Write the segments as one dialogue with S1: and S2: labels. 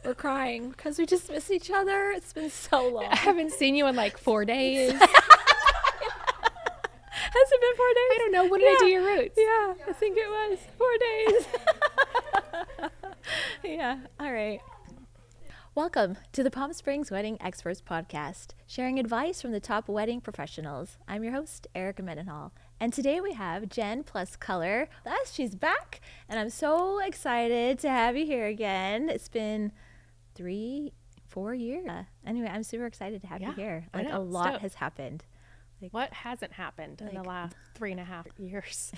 S1: We're crying because we just miss each other. It's been so long.
S2: I haven't seen you in like 4 days.
S1: Has it been 4 days?
S2: I don't know. When did I do your roots?
S1: Yeah, I think it was 4 days. Yeah, all right. Welcome to the Palm Springs Wedding Experts Podcast, sharing advice from the top wedding professionals. I'm your host, Erica Mendenhall, and today we have Jen plus Color. Thus, she's back, and I'm so excited to have you here again. It's been 3-4 years. Anyway, I'm super excited to have you here. Like, a lot has happened.
S2: Like, what hasn't happened in the last 3.5 years?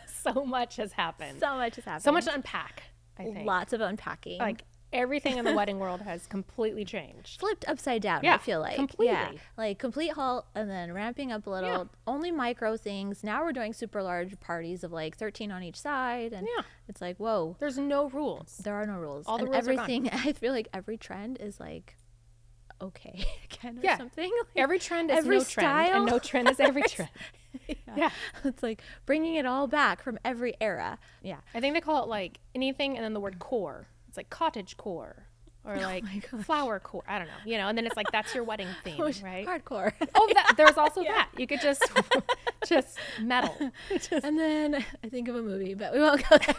S2: So much has happened.
S1: So much has happened.
S2: So much to unpack, I think.
S1: Lots of unpacking.
S2: Like, everything in the wedding world has completely changed.
S1: Flipped upside down,
S2: Yeah,
S1: I feel like.
S2: completely.
S1: Yeah, like complete halt and then ramping up a little.
S2: Yeah.
S1: Only micro things. Now we're doing super large parties of like 13 on each side. And
S2: Yeah.
S1: it's like, whoa.
S2: There's no rules.
S1: There are no rules.
S2: All the
S1: and
S2: rules are gone.
S1: everything, I feel like every trend is like, okay, again, or
S2: Yeah.
S1: something. Like,
S2: Every trend is
S1: every
S2: no trend,
S1: style.
S2: and no trend is every trend. Yeah.
S1: It's like bringing it all back from every era. Yeah.
S2: I think they call it like anything and then the word core. It's like cottage core or like
S1: my gosh.
S2: flower core. I don't know. You know, and then it's like that's your wedding theme, right?
S1: Hardcore.
S2: Oh, there's also that. You could just metal.
S1: And then I think of a movie, but we won't go there.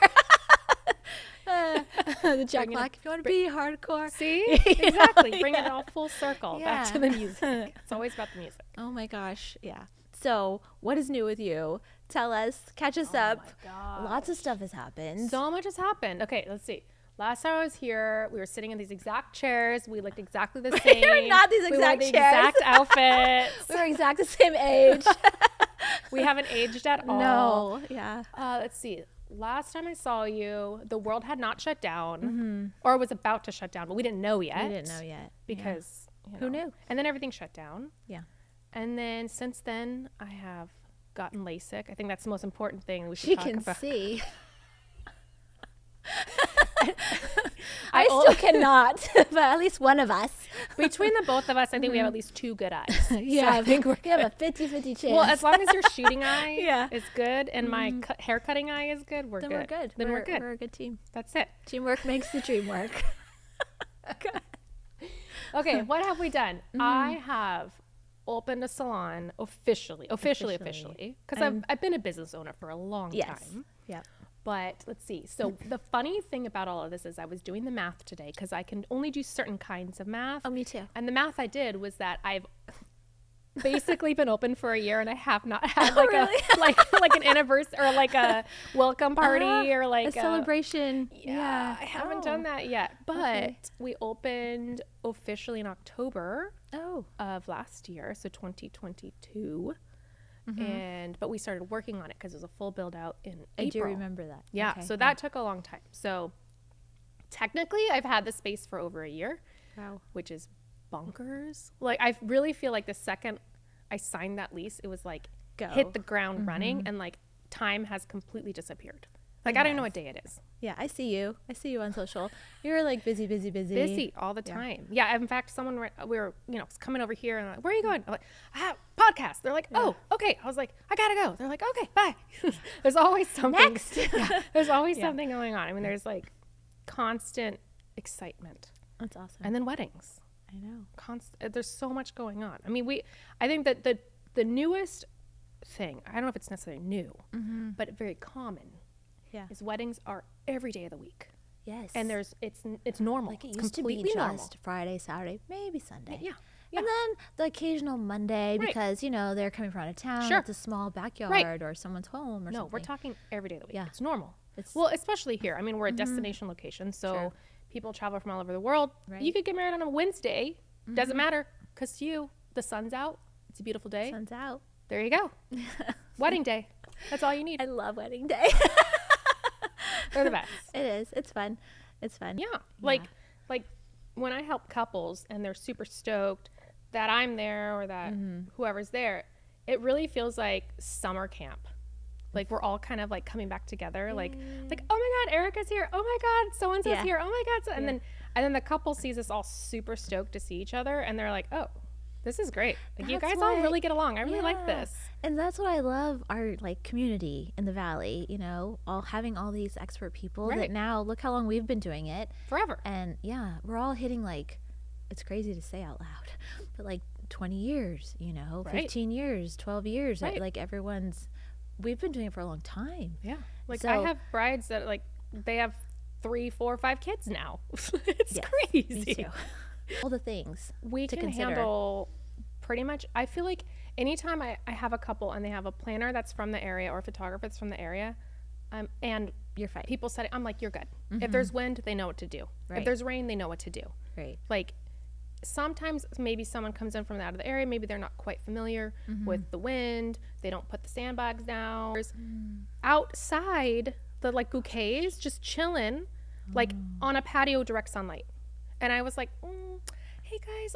S1: The Jack Black, if you want to be hardcore.
S2: See? Exactly. Bring it all full circle back
S1: Yeah.
S2: to the music. It's always about the music.
S1: Oh my gosh. Yeah. So what is new with you? Tell us, catch us up.
S2: God.
S1: Lots of stuff has happened.
S2: So much has happened. Okay, let's see. Last time I was here, we were sitting in these exact chairs. We looked exactly the same.
S1: We were not these
S2: We wore
S1: exact
S2: the
S1: chairs.
S2: exact outfits.
S1: We were exact the same age.
S2: We haven't aged at all.
S1: No. Yeah.
S2: Let's see. Last time I saw you, the world had not shut down, or was about to shut down, but we didn't know yet.
S1: We didn't know yet.
S2: because
S1: Who knew?
S2: And then everything shut down.
S1: Yeah.
S2: And then since then, I have gotten LASIK. I think that's the most important thing we should
S1: She
S2: talk
S1: can
S2: about.
S1: see. I still cannot, but at least one of us.
S2: Between the both of us, I think we have at least 2 good eyes.
S1: Yeah,
S2: So I think
S1: we have a 50-50 chance.
S2: well, as long as your shooting eye
S1: Yeah.
S2: is good and my hair cutting eye is good, we're
S1: then
S2: good.
S1: we're good.
S2: Then we're good.
S1: We're a good team.
S2: That's it.
S1: Teamwork makes the dream work.
S2: Okay, what have we done? I have opened a salon officially, because I've been a business owner for a long time.
S1: Yeah.
S2: But let's see. So the funny thing about all of this is I was doing the math today because I can only do certain kinds of math.
S1: Oh, me too.
S2: And the math I did was that I've basically been open for a year and I have not had like
S1: really?
S2: a like an anniversary or like a welcome party or like
S1: a celebration.
S2: Yeah, I haven't done that yet. But
S1: Okay.
S2: we opened officially in October
S1: Oh.
S2: of last year, so 2022. But we started working on it because it was a full build out in April.
S1: I do remember that.
S2: Yeah,
S1: Okay,
S2: so that took a long time. So technically I've had the space for over a year,
S1: Wow.
S2: which is bonkers. Like I really feel like the second I signed that lease, it was like
S1: Go.
S2: hit the ground running and like time has completely disappeared. Like I don't know what day it is.
S1: Yeah, I see you. I see you on social. You're like busy.
S2: Busy all the time. Yeah, in fact, we were coming over here and like, where are you going? I'm like, I have podcast. They're like, oh, okay. I was like, I gotta go. They're like, okay, bye. There's always something.
S1: Next.
S2: Yeah, there's always something going on. I mean, there's like constant excitement,
S1: That's awesome.
S2: and then weddings.
S1: I know.
S2: There's so much going on. I mean, I think that the newest thing, I don't know if it's necessarily new, but very common,
S1: Yeah.
S2: is weddings are every day of the week.
S1: Yes.
S2: And it's normal.
S1: like it
S2: It's
S1: used to be
S2: completely
S1: just
S2: normal.
S1: Friday, Saturday, maybe Sunday.
S2: Yeah.
S1: And then the occasional Monday
S2: Right.
S1: because, they're coming from out of town.
S2: Sure.
S1: It's a small backyard or someone's home or
S2: No,
S1: something.
S2: we're talking every day of the week.
S1: Yeah.
S2: It's normal.
S1: It's-
S2: Well, especially here. I mean, we're a destination location, so
S1: Sure.
S2: people travel from all over the world.
S1: Right.
S2: You could get married on a Wednesday. Doesn't matter, because to you, the sun's out. It's a beautiful day.
S1: Sun's out.
S2: There you go. Wedding day. That's all you need.
S1: I love wedding day.
S2: They're the best.
S1: It is. It's fun. It's fun.
S2: Yeah. Like when I help couples and they're super stoked that I'm there or that whoever's there, it really feels like summer camp. Like we're all kind of like coming back together. Like, oh my God, Erica's here. Oh my God, so-and-so's
S1: Yeah.
S2: here. Oh my God. And then the couple sees us all super stoked to see each other. And they're like, oh, This is great. Like, you
S1: That's
S2: guys all
S1: what-
S2: really get along. I really like
S1: yeah.
S2: this.
S1: And that's what I love, our like community in the Valley, you know, all having all these expert people that
S2: Right.
S1: now look how long we've been doing it.
S2: Forever.
S1: And yeah, we're all hitting like, it's crazy to say out loud, but like 20 years, you know,
S2: Right.
S1: 15 years, 12 years,
S2: Right.
S1: like we've been doing it for a long time.
S2: Yeah. Like,
S1: So-
S2: I have brides that, like, they have 3, 4, 5 kids now. It's
S1: Yes,
S2: crazy.
S1: Me too. All the things.
S2: We
S1: to
S2: can
S1: consider.
S2: handle pretty much. I feel like anytime I have a couple and they have a planner that's from the area or a photographer that's from the area, and
S1: You're fine.
S2: people said, I'm like, you're good. If there's wind, they know what to do.
S1: Right.
S2: If there's rain, they know what to do.
S1: Right.
S2: Like, sometimes maybe someone comes in from out of the area, maybe they're not quite familiar with the wind, they don't put the sandbags down. Outside, the like bouquets just chilling, like on a patio, direct sunlight. And I was like, hey guys,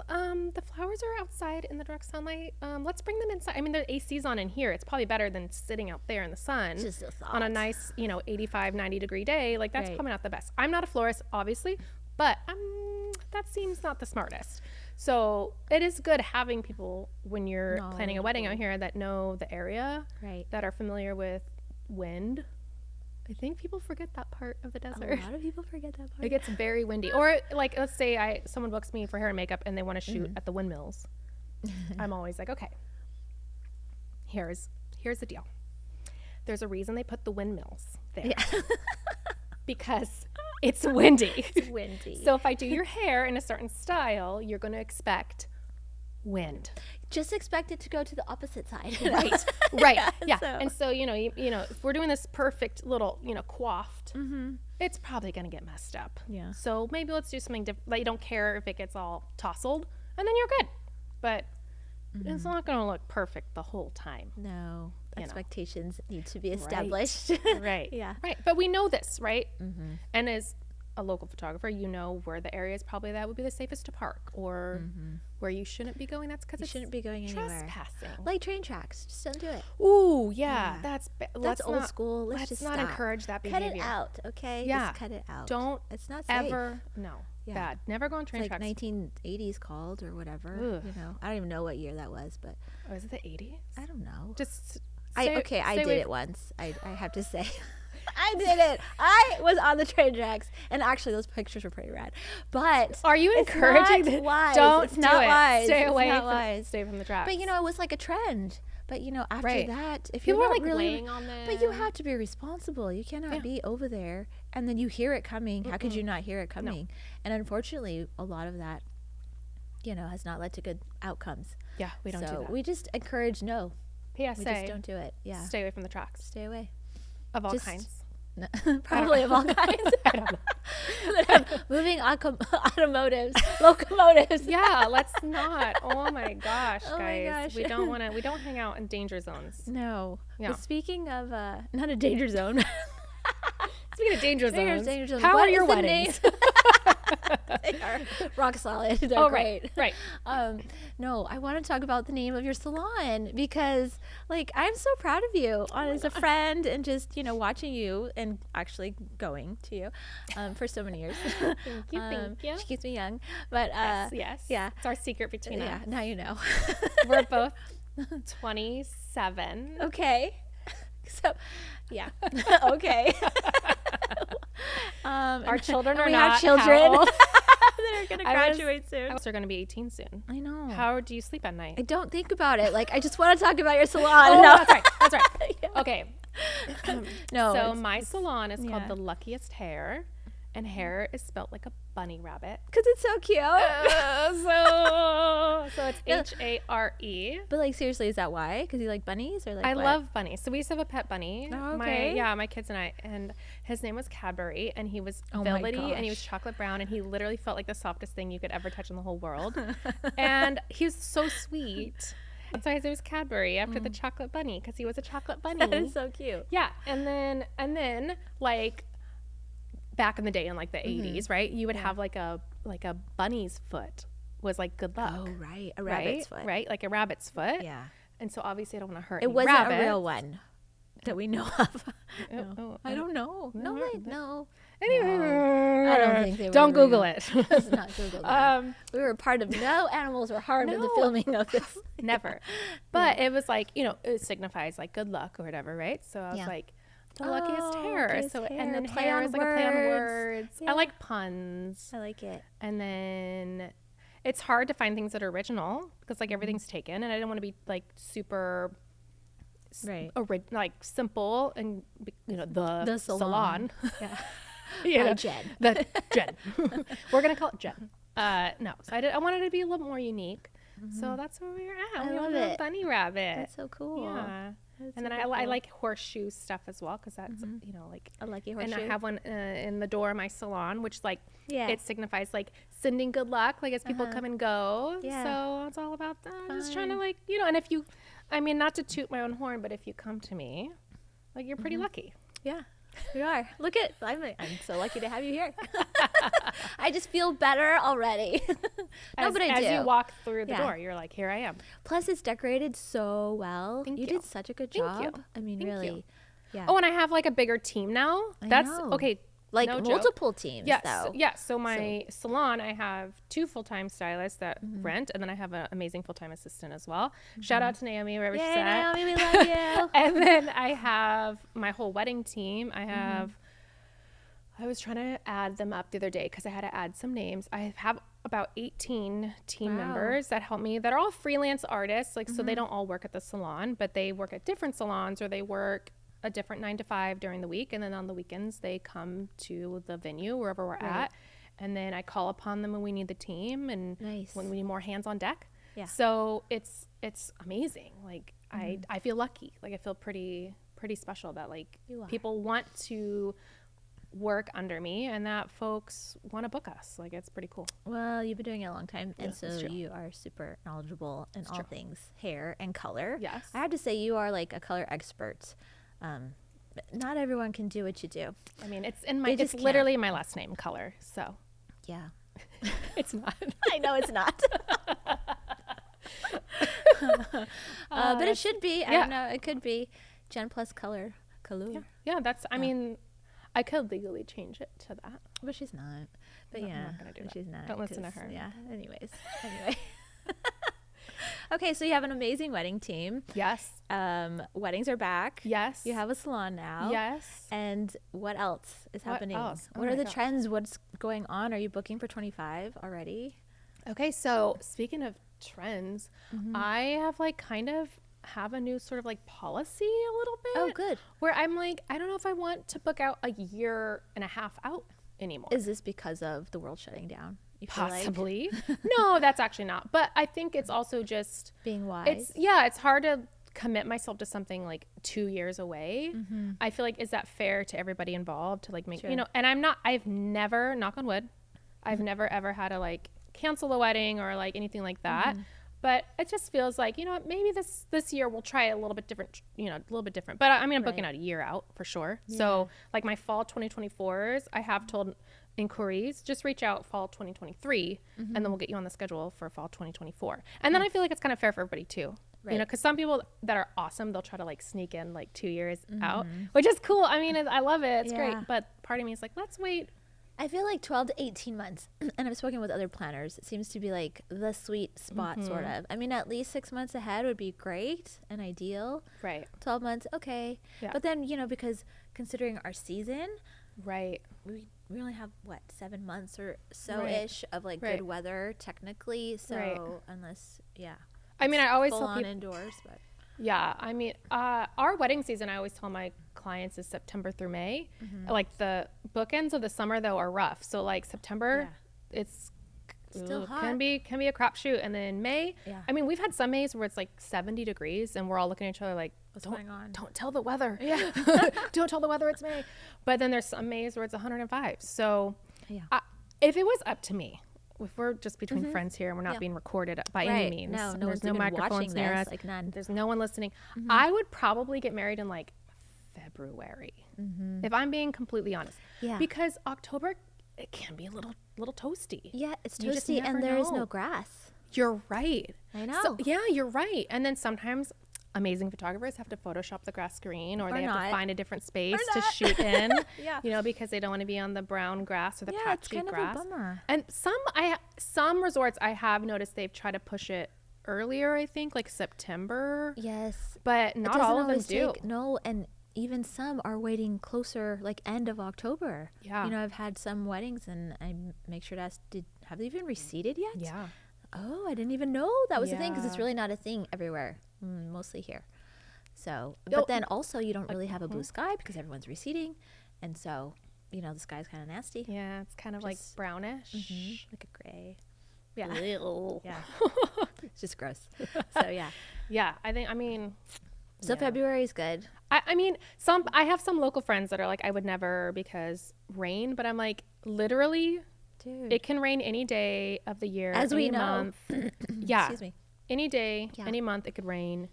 S2: the flowers are outside in the direct sunlight, let's bring them inside. I mean, the AC's on in here, it's probably better than sitting out there in the sun
S1: Just a thought.
S2: on a nice, 85, 90 degree day. Like, that's
S1: Right.
S2: probably not the best. I'm not a florist, obviously, but that seems not the smartest. So it is good having people when you're planning a wedding out here that know the area,
S1: Right.
S2: that are familiar with wind. I think people forget that part of the
S1: A
S2: desert.
S1: lot of people forget that part.
S2: It gets very windy. Or like, let's say someone books me for hair and makeup and they want to shoot at the windmills. I'm always like, okay, here's the deal. There's a reason they put the windmills there.
S1: Yeah.
S2: Because it's windy.
S1: It's windy.
S2: So if I do your hair in a certain style, you're going to expect wind.
S1: Just expect it to go to the opposite side.
S2: Right. Yeah.
S1: So-
S2: And so, if we're doing this perfect little, coiffed, it's probably going to get messed up.
S1: Yeah.
S2: So maybe let's do something different. Like, you don't care if it gets all tousled, and then you're good. But it's not going to look perfect the whole time.
S1: No.
S2: You know.
S1: Expectations need to be established.
S2: Right.
S1: Yeah.
S2: Right. But we know this, right? And as a local photographer, you know where the areas probably that would be the safest to park, or where you shouldn't be going. That's because
S1: You
S2: it's
S1: shouldn't be going anywhere.
S2: trespassing.
S1: Like train tracks. Just don't do it.
S2: Ooh, yeah.
S1: Yeah.
S2: That's
S1: That's old school. Let's just
S2: not
S1: stop.
S2: encourage that
S1: Cut
S2: behavior.
S1: it out, okay?
S2: Yeah.
S1: Just cut it out.
S2: Don't
S1: It's not safe.
S2: ever. No.
S1: Yeah.
S2: Bad. Never go on train
S1: It's like
S2: tracks.
S1: 1980s called or whatever.
S2: Ugh.
S1: You know, I don't even know what year that was, but
S2: Oh, is it the 80s?
S1: I don't know.
S2: Just
S1: I
S2: stay
S1: did
S2: away
S1: it once. I have to say. I did it. I was on the train tracks, and actually, those pictures were pretty rad. But
S2: Are you
S1: it's
S2: encouraging
S1: not
S2: that?
S1: wise.
S2: Don't
S1: It's
S2: do
S1: not
S2: it.
S1: wise.
S2: Stay
S1: It's
S2: away.
S1: not
S2: from,
S1: wise.
S2: Stay from the tracks.
S1: But it was like a trend. But after
S2: Right.
S1: that, if
S2: people
S1: you're
S2: are
S1: not
S2: like
S1: really,
S2: laying on them.
S1: but you have to be responsible. You cannot
S2: Yeah.
S1: be over there and then you hear it coming. How could you not hear it coming? And unfortunately, a lot of that, has not led to good outcomes.
S2: Yeah, we don't do that.
S1: We just encourage no.
S2: PSA.
S1: We just don't do it. Yeah.
S2: Stay away from the tracks
S1: Stay away.
S2: of all
S1: Just-
S2: kinds.
S1: Probably of all kinds.
S2: I don't know.
S1: Moving automotives, locomotives.
S2: Yeah, let's not. Oh my gosh,
S1: Oh my
S2: guys.
S1: gosh.
S2: We don't want to. We don't hang out in danger zones.
S1: No.
S2: Yeah.
S1: But speaking of, not a danger zone.
S2: Speaking of danger
S1: Speaking of
S2: zones,
S1: danger zones,
S2: how
S1: what
S2: are your
S1: is the
S2: weddings?
S1: They are rock solid. They're
S2: Oh,
S1: great.
S2: right.
S1: No, I want to talk about the name of your salon because, I'm so proud of you as a friend and just, watching you and actually going to you for so many years.
S2: Thank you. Thank you.
S1: She keeps me young. But,
S2: Yes.
S1: yeah.
S2: It's our secret between
S1: yeah,
S2: us.
S1: now you know.
S2: We're both 27.
S1: Okay. So, yeah. Okay.
S2: Our children
S1: and
S2: are
S1: we
S2: not.
S1: have children
S2: How old?
S1: that are going to
S2: I was-
S1: graduate soon.
S2: They're going to be 18 soon.
S1: I know.
S2: How do you sleep at night?
S1: I don't think about it. I just want to talk about your salon.
S2: Oh,
S1: No.
S2: that's right. That's right.
S1: Yeah.
S2: Okay.
S1: No.
S2: So
S1: it's-
S2: my salon is
S1: yeah.
S2: called the Luckiest Hare, and hare is spelt like a bunny rabbit.
S1: Because it's so cute.
S2: So it's
S1: No.
S2: Hare.
S1: But seriously, is that why? Because you like bunnies or
S2: I
S1: what?
S2: love bunnies. So we used to have a pet bunny.
S1: Oh, okay.
S2: My kids and I, and his name was Cadbury, and he was
S1: Oh my
S2: velvety, and he was
S1: gosh.
S2: chocolate brown, and he literally felt like the softest thing you could ever touch in the whole world. And he was so sweet. That's why his name was Cadbury, after the chocolate bunny, because he was a chocolate bunny.
S1: That is so cute.
S2: Yeah, and then back in the day in the 80s, right? You would have like a bunny's foot was good luck.
S1: Oh, right. A rabbit's foot.
S2: Right? Like a rabbit's foot.
S1: Yeah.
S2: And so obviously I don't want to hurt
S1: It
S2: any
S1: wasn't
S2: rabbits.
S1: a real one that we know of.
S2: Oh,
S1: I don't know. No,
S2: no,
S1: no.
S2: Anyway,
S1: I don't think they were
S2: Don't Google
S1: real.
S2: it.
S1: Let's not Google that. We were part of no animals were harmed in the
S2: No.
S1: filming of this.
S2: Never. But it was like, it signifies like good luck or whatever, right? So I was
S1: Yeah.
S2: like, the luckiest hare.
S1: luckiest
S2: So
S1: hare.
S2: and then
S1: Play
S2: hare
S1: on
S2: is like a play on
S1: words.
S2: words.
S1: Yeah.
S2: I like puns.
S1: I like it.
S2: And then it's hard to find things that are original because like everything's taken, and I didn't want to be like super
S1: Right.
S2: like simple and the
S1: Salon.
S2: salon.
S1: Yeah. By
S2: By
S1: Jen.
S2: The Jen. We're gonna call it Jen. No, so I wanted it to be a little more unique. So that's where we're at.
S1: I
S2: We have
S1: love
S2: a little
S1: it.
S2: bunny rabbit.
S1: That's so cool.
S2: Yeah.
S1: That's
S2: And then
S1: super
S2: I
S1: cool.
S2: like horseshoe stuff as well because that's like
S1: a lucky horseshoe.
S2: and I have one in the door of my salon, which like
S1: Yeah.
S2: it signifies like sending good luck, like as people come and go.
S1: Yeah.
S2: So it's all about that. Just trying to
S1: Fun.
S2: like and if you, I mean, not to toot my own horn, but if you come to me, like you're pretty lucky.
S1: Yeah, we are. Look at, I'm so lucky to have you here. I just feel better already.
S2: As you walk through the
S1: Yeah.
S2: door, you're like, here I am.
S1: Plus, it's decorated so well.
S2: Thank
S1: you
S2: you.
S1: did such a good
S2: Thank
S1: job.
S2: you.
S1: I mean,
S2: Thank
S1: really.
S2: you.
S1: Yeah.
S2: Oh, and I have like a bigger team now.
S1: I
S2: That's
S1: know.
S2: okay.
S1: Like
S2: no joke.
S1: multiple teams,
S2: Yes.
S1: though.
S2: Yes. So my salon, I have 2 full-time stylists that rent, and then I have an amazing full-time assistant as well. Shout out to Naomi, wherever she's
S1: Yay,
S2: at.
S1: Naomi, we love you.
S2: And then I have my whole wedding team. I have, I was trying to add them up the other day because I had to add some names. I have about 18 team
S1: Wow.
S2: members that help me. That are all freelance artists. Like, so they don't all work at the salon, but they work at different salons or they work a different 9 to 5 during the week. And then on the weekends, they come to the venue, wherever we're at. And then I call upon them when we need the team and
S1: Nice.
S2: when we need more hands on deck.
S1: Yeah.
S2: So it's amazing. Like I feel lucky. Like I feel pretty special that like
S1: You are.
S2: people want to work under me and that folks want to book us. Like it's pretty cool.
S1: Well, you've been doing it a long time, and
S2: Yeah,
S1: so
S2: that's true.
S1: you are super knowledgeable in all
S2: true.
S1: things hair and color.
S2: Yes.
S1: I have to say, you are like a color expert. But not everyone can do what you do.
S2: I mean, it's
S1: They
S2: it's
S1: just can't.
S2: literally my last name color. So
S1: Yeah.
S2: it's not.
S1: I know it's not. But it should be. I
S2: yeah.
S1: don't know. It could be Gen plus color.
S2: Yeah, that's I mean, I could legally change it to that.
S1: But she's not. But
S2: No, I'm
S1: yeah,
S2: not gonna do that.
S1: she's not.
S2: Don't listen to
S1: 'cause-
S2: her.
S1: Yeah. Anyways. Anyway. Okay, so you have an amazing wedding team.
S2: Yes.
S1: Weddings are back.
S2: Yes.
S1: You have a salon now.
S2: Yes.
S1: And what else is
S2: What
S1: happening?
S2: else? Oh
S1: What
S2: my
S1: are the
S2: God.
S1: trends? What's going on? Are you booking for 25 already?
S2: Okay, so speaking of trends, I have like kind of have a new sort of like policy a little bit.
S1: Oh, good.
S2: Where I'm like, I don't know if I want to book out a year and a half out anymore.
S1: Is this because of the world shutting down? You feel like
S2: Possibly. No, that's actually not. But I think it's also just
S1: being wise.
S2: it's hard to commit myself to something like 2 years away. I feel like, is that fair to everybody involved to like make,
S1: Sure.
S2: and I've never, knock on wood, I've never ever had to like cancel a wedding or like anything like that. But it just feels like, you know what, maybe this year we'll try a little bit different, a little bit different. But I mean, I'm booking out a year out for sure. So like my fall 2024s, I have told inquiries, just reach out fall 2023 and then we'll get you on the schedule for fall 2024. And then I feel like it's kind of fair for everybody too.
S1: Right.
S2: Because some people that are awesome, they'll try to like sneak in like 2 years out, which is cool. I mean, I love it. It's great.
S1: Yeah.
S2: But part of me is like, let's wait.
S1: I feel like 12 to 18 months, and I've spoken with other planners, it seems to be like the sweet spot, sort of. I mean, at least 6 months ahead would be great and ideal.
S2: Right.
S1: 12 months, okay.
S2: Yeah.
S1: But then, because considering our season,
S2: Right.
S1: we only have, 7 months or
S2: Right.
S1: so-ish of like
S2: Right.
S1: good weather, technically. So,
S2: Right.
S1: unless,
S2: I mean, I always
S1: full
S2: tell
S1: on
S2: people,
S1: indoors, but.
S2: yeah, I mean, our wedding season, I always tell my clients, is September through May. Like the bookends of the summer though are rough. So like September, it's
S1: Still hot.
S2: can be a crapshoot, and then May.
S1: Yeah.
S2: I mean, we've had some Mays where it's like 70 degrees, and we're all looking at each other like,
S1: What's going on?
S2: Don't tell the weather.
S1: Yeah.
S2: Don't tell the weather it's May. But then there's some Mays where it's 105. So
S1: Yeah.
S2: if it was up to me, if we're just between friends here and we're not being recorded by any
S1: Right.
S2: means,
S1: No,
S2: and
S1: no
S2: there's
S1: one's
S2: no
S1: even
S2: microphones
S1: watching
S2: near
S1: this,
S2: us,
S1: like none.
S2: there's no one listening, I would probably get married in like February, if I'm being completely honest.
S1: Yeah.
S2: Because October, it can be a little toasty.
S1: Yeah, it's
S2: You just
S1: toasty, and
S2: never
S1: there is
S2: know.
S1: no grass.
S2: You're right.
S1: I
S2: So,
S1: know.
S2: yeah, you're right. And then sometimes amazing photographers have to Photoshop the grass green, or they have
S1: not.
S2: to find a different space to shoot in,
S1: Yeah.
S2: you know, because they don't want to be on the brown grass or the patchy
S1: it's kind
S2: grass.
S1: of a bummer.
S2: And some resorts I have noticed they've tried to push it earlier, I think, like September.
S1: Yes.
S2: But
S1: It
S2: not
S1: doesn't
S2: all of them
S1: always
S2: do.
S1: No, and even some are waiting closer, like end of October.
S2: Yeah.
S1: You know, I've had some weddings, and I make sure to ask, have they even reseeded yet?
S2: Yeah.
S1: Oh, I didn't even know that was a thing, because it's
S2: Yeah.
S1: really not a thing everywhere, mostly here. So,
S2: No,
S1: but then also you don't really have a blue sky because everyone's receding, and so, you know, the sky's kind of nasty.
S2: Yeah, it's kind of like
S1: Just-
S2: brownish.
S1: Like a gray.
S2: Yeah.
S1: Yeah. It's just gross. So yeah.
S2: Yeah, I mean,
S1: So
S2: yeah.
S1: February is good.
S2: I mean, I have some local friends that are like, I would never because rain, but I'm like, literally,
S1: Dude.
S2: it can rain any day of the year,
S1: As we
S2: any
S1: know.
S2: month. Yeah,
S1: Excuse me.
S2: any day,
S1: Yeah.
S2: any month, it could rain.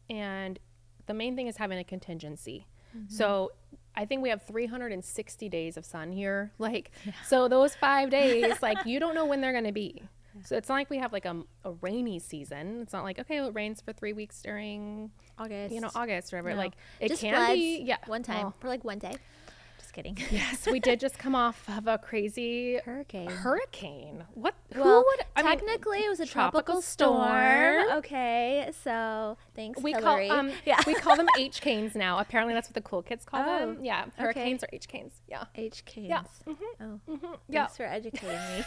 S2: And the main thing is having a contingency. So I think we have 360 days of sun here. Like, so those 5 days, like, you don't know when they're going to be. So it's not like we have like a rainy season. It's not like, okay, well, it rains for 3 weeks during,
S1: August.
S2: August or whatever.
S1: No.
S2: Like, it
S1: Just
S2: can
S1: floods
S2: be, yeah.
S1: one time
S2: well,
S1: for like one day. Just kidding.
S2: yes, we did just come off of a crazy
S1: Hurricane.
S2: What?
S1: Well,
S2: who would? I mean,
S1: technically it was a
S2: tropical
S1: tropical
S2: storm.
S1: storm. Okay, so thanks,
S2: we
S1: Hillary.
S2: call we call them H-canes now. Apparently, that's what the cool kids call
S1: Oh,
S2: them. Yeah, hurricanes or H-canes. Yeah.
S1: H-canes.
S2: Yeah.
S1: Oh,
S2: Yeah.
S1: thanks for educating me.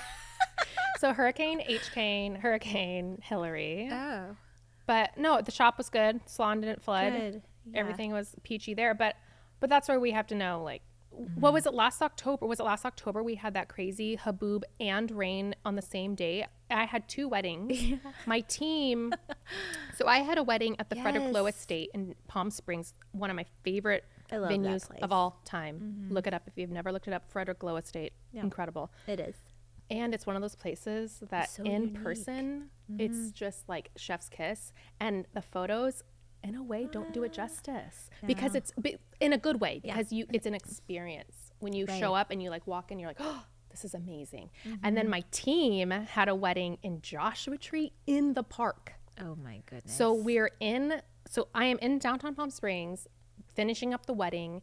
S2: So hurricane, H-cane, hurricane, Hillary.
S1: Oh,
S2: But no, the shop was good. Salon didn't flood.
S1: good. Yeah.
S2: Everything was peachy there. But that's where we have to know, like, what was it last October? Was it last October we had that crazy haboob and rain on the same day? I had 2 weddings. My team. So I had a wedding at the Frederick Lowe
S1: Yes.
S2: Estate in Palm Springs, one of my favorite
S1: I love that
S2: venues
S1: place.
S2: of all time. Look it up if you've never looked it up. Frederick Lowe Estate.
S1: Yeah.
S2: Incredible.
S1: It is.
S2: And it's one of those places that
S1: So
S2: in
S1: unique.
S2: person, it's just like chef's kiss. And the photos, in a way, don't do it justice because
S1: No.
S2: it's in a good way,
S1: Yeah.
S2: because it's an experience. When you show
S1: Right.
S2: up and you like walk in, you're like, oh, this is amazing. And then my team had a wedding in Joshua Tree in the park.
S1: Oh my goodness.
S2: So I am in downtown Palm Springs finishing up the wedding.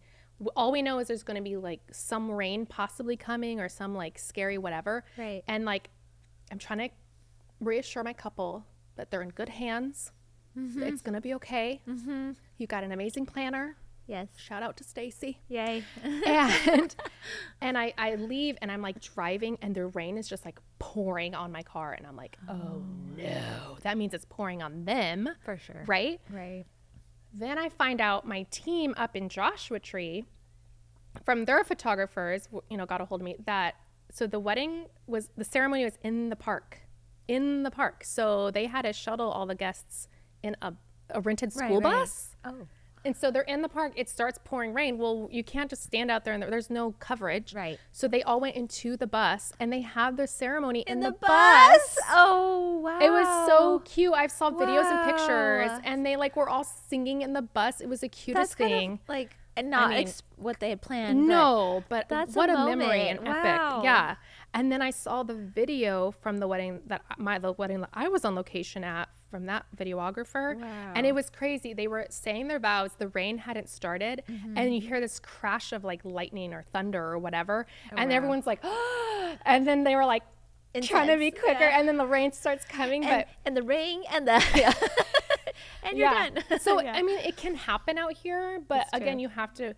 S2: All we know is there's going to be like some rain possibly coming or some like scary whatever.
S1: Right.
S2: And like, I'm trying to reassure my couple that they're in good hands. It's going to be okay. You got an amazing planner.
S1: Yes.
S2: Shout out to Stacy.
S1: Yay.
S2: And I leave and I'm like driving and the rain is just like pouring on my car. And I'm like, oh no, that means it's pouring on them.
S1: For sure.
S2: Right?
S1: Right.
S2: Then I find out my team up in Joshua Tree from their photographers, got a hold of me so the ceremony was in the park. So they had to shuttle all the guests in a rented school
S1: Right.
S2: bus.
S1: Oh.
S2: And so they're in the park. It starts pouring rain. Well, you can't just stand out there and there's no coverage.
S1: Right.
S2: So they all went into the bus and they had their ceremony in the
S1: bus.
S2: bus.
S1: Oh wow.
S2: It was so cute. I saw videos and pictures
S1: Wow.
S2: and they like were all singing in the bus. It was the cutest
S1: That's
S2: thing.
S1: kind of like, and not
S2: mean,
S1: what they had planned.
S2: No, but
S1: that's
S2: what
S1: a
S2: a memory and
S1: moment.
S2: epic.
S1: Wow.
S2: Yeah. And then I saw the video from the wedding that I was on location at from that videographer.
S1: Wow.
S2: And it was crazy. They were saying their vows. The rain hadn't started. And you hear this crash of like lightning or thunder or whatever. And
S1: wow.
S2: everyone's like, and then they were like trying to be
S1: Intense,
S2: quicker.
S1: yeah.
S2: And then the rain starts coming.
S1: and the ring and the yeah. And you're done.
S2: So
S1: Yeah.
S2: I mean, it can happen out here, but
S1: That's
S2: again,
S1: true.
S2: you have to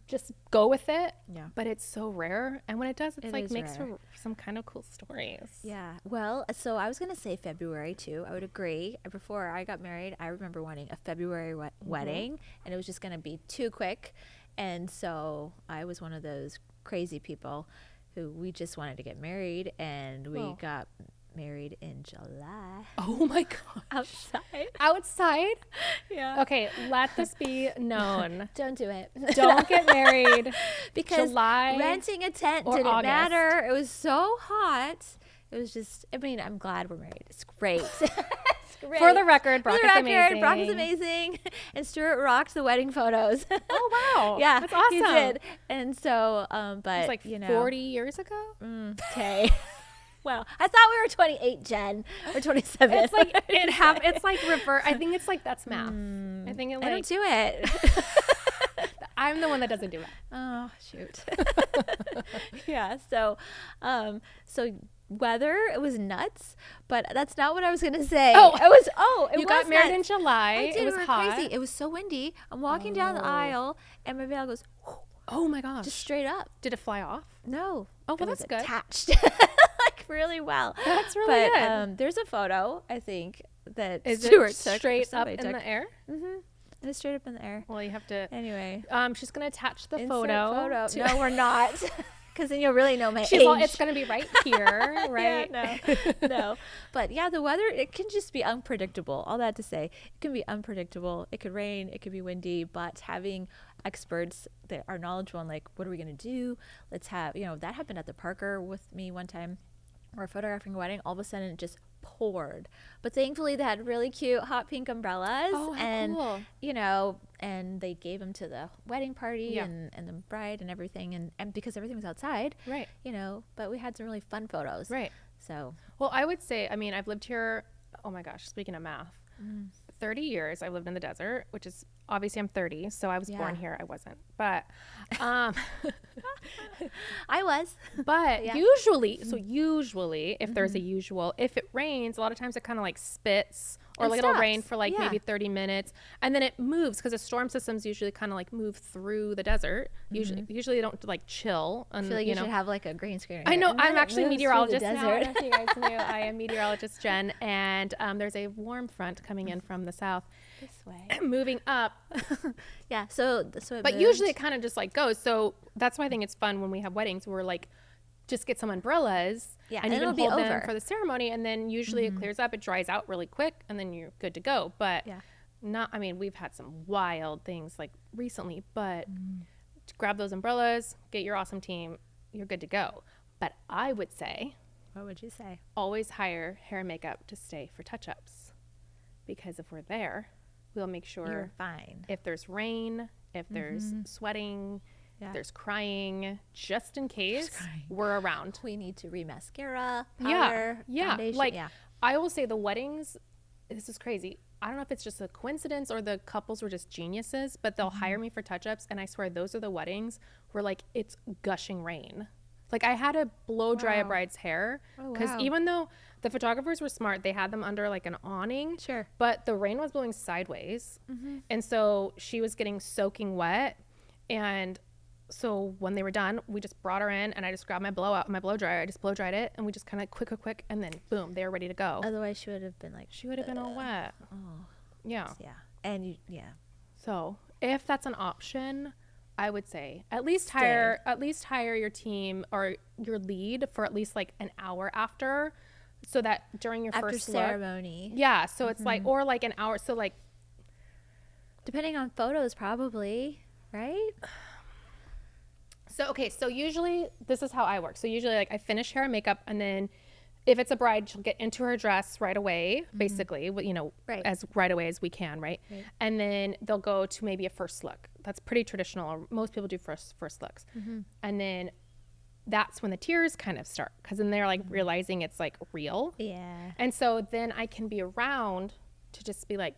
S2: just go with it.
S1: Yeah.
S2: But it's so rare, and when it does, it's
S1: It
S2: like
S1: is
S2: makes
S1: rare.
S2: for some kind of cool stories.
S1: Yeah. Well, so I was going to say February too. I would agree. Before I got married, I remember wanting a February wedding, and it was just going to be too quick. And so I was one of those crazy people who we just wanted to get married, and we
S2: Well.
S1: got married in July
S2: Oh my god!
S1: outside.
S2: Outside?
S1: Yeah.
S2: Okay, let this be known.
S1: Don't do it.
S2: Don't get married
S1: because
S2: July
S1: renting a tent
S2: or
S1: didn't
S2: August.
S1: matter. It was so hot. It was just, I mean, I'm glad we're married. It's great. It's great.
S2: For the record, Brock
S1: For
S2: is
S1: the record,
S2: amazing.
S1: Brock is amazing. And Stuart rocked the wedding photos.
S2: Oh wow!
S1: Yeah,
S2: that's awesome.
S1: he did. And so, but
S2: It's like
S1: you know,
S2: 40 years ago.
S1: Okay. Wow. I thought we were 28, Jen, or 27.
S2: It's like it's like revert. I think it's like that's math. I think it like
S1: I don't do it.
S2: I'm the one that doesn't do it.
S1: Oh, shoot. Yeah. So, weather, it was nuts, but that's not what I was going to say.
S2: You got married in July.
S1: I did.
S2: It was hot.
S1: crazy. It was so windy. I'm walking down the aisle and my veil goes,
S2: Oh my gosh.
S1: just straight up.
S2: Did it fly off?
S1: No.
S2: Oh, well,
S1: it was
S2: that's good.
S1: attached like really well.
S2: That's really
S1: but,
S2: good.
S1: There's a photo, I think, that
S2: Is
S1: Stuart
S2: it
S1: took.
S2: straight up
S1: Somebody
S2: in
S1: took.
S2: the air?
S1: Mm-hmm. It was straight up in the air.
S2: Well, you have to.
S1: Anyway.
S2: She's gonna attach the
S1: Insert
S2: photo.
S1: No, we're not. Because then you'll really know my age.
S2: It's gonna be right here, right?
S1: Yeah, no. But yeah, the weather, it can just be unpredictable. All that to say, it can be unpredictable. It could rain, it could be windy, but having experts that are knowledgeable on like, what are we going to do? Let's have, that happened at the Parker with me one time. We're photographing a wedding. All of a sudden it just poured. But thankfully they had really cute hot pink umbrellas.
S2: Oh, how
S1: and,
S2: cool.
S1: And they gave them to the wedding party and the bride and everything. And because everything was outside,
S2: Right.
S1: But we had some really fun photos.
S2: Right.
S1: So,
S2: Well, I would say, I've lived here, oh my gosh, speaking of math, 30 years I've lived in the desert, which is obviously I'm 30, so I was born here. I wasn't, but
S1: I was.
S2: But usually if there's a usual, if it rains, a lot of times it kind of like spits or
S1: It
S2: like it'll
S1: stops.
S2: rain for like
S1: Yeah.
S2: maybe 30 minutes and then it moves because the storm systems usually kind of like move through the desert. Usually they don't like chill. And,
S1: I feel like you should have like a green screen.
S2: I know. I'm
S1: It
S2: actually a
S1: moves through the
S2: meteorologist now. I
S1: desert.
S2: don't know if you guys knew. I am meteorologist Jen, and there's a warm front coming in from the south,
S1: This way.
S2: moving up.
S1: Yeah. So it
S2: But
S1: moved.
S2: usually it kind of just like goes. So that's why I think it's fun when we have weddings. We're like, just get some umbrellas.
S1: Yeah,
S2: and
S1: and
S2: you
S1: it'll
S2: can
S1: be
S2: hold them
S1: over.
S2: for the ceremony, and then usually it clears up. It dries out really quick, and then you're good to go. But we've had some wild things like recently, but grab those umbrellas, get your awesome team, you're good to go. But I would say,
S1: What would you say?
S2: always hire hair and makeup to stay for touch-ups, because if we're there, we'll make sure
S1: You're fine.
S2: if there's rain, if there's sweating,
S1: Yeah.
S2: if there's crying, just in case we're around.
S1: We need to re-mascara, powder, foundation.
S2: Like
S1: yeah.
S2: I will say the weddings, this is crazy. I don't know if it's just a coincidence or the couples were just geniuses, but they'll hire me for touch-ups, and I swear those are the weddings where like it's gushing rain. Like I had to blow dry a bride's hair because even though the photographers were smart, they had them under like an awning.
S1: Sure.
S2: But the rain was blowing sideways, and so she was getting soaking wet. And so when they were done, we just brought her in, and I just grabbed my blow dryer. I just blow dried it, and we just kind of quick, and then boom, they were ready to go.
S1: Otherwise, she would have been like.
S2: She would have been all wet.
S1: Oh.
S2: Yeah.
S1: Yeah. And
S2: So if that's an option, I would say at least hire your team or your lead for at least like an hour after, so that during your
S1: after
S2: first
S1: ceremony.
S2: look, yeah. So it's like, or like an hour. So like,
S1: Depending on photos, probably, right?
S2: so okay. So usually this is how I work. So usually like I finish hair and makeup, and then if it's a bride, she'll get into her dress right away, basically,
S1: Right.
S2: as right away as we can, right? And then they'll go to maybe a first look. That's pretty traditional. Or most people do first looks. And then that's when the tears kind of start, because then they're like realizing it's like real.
S1: Yeah.
S2: And so then I can be around to just be like,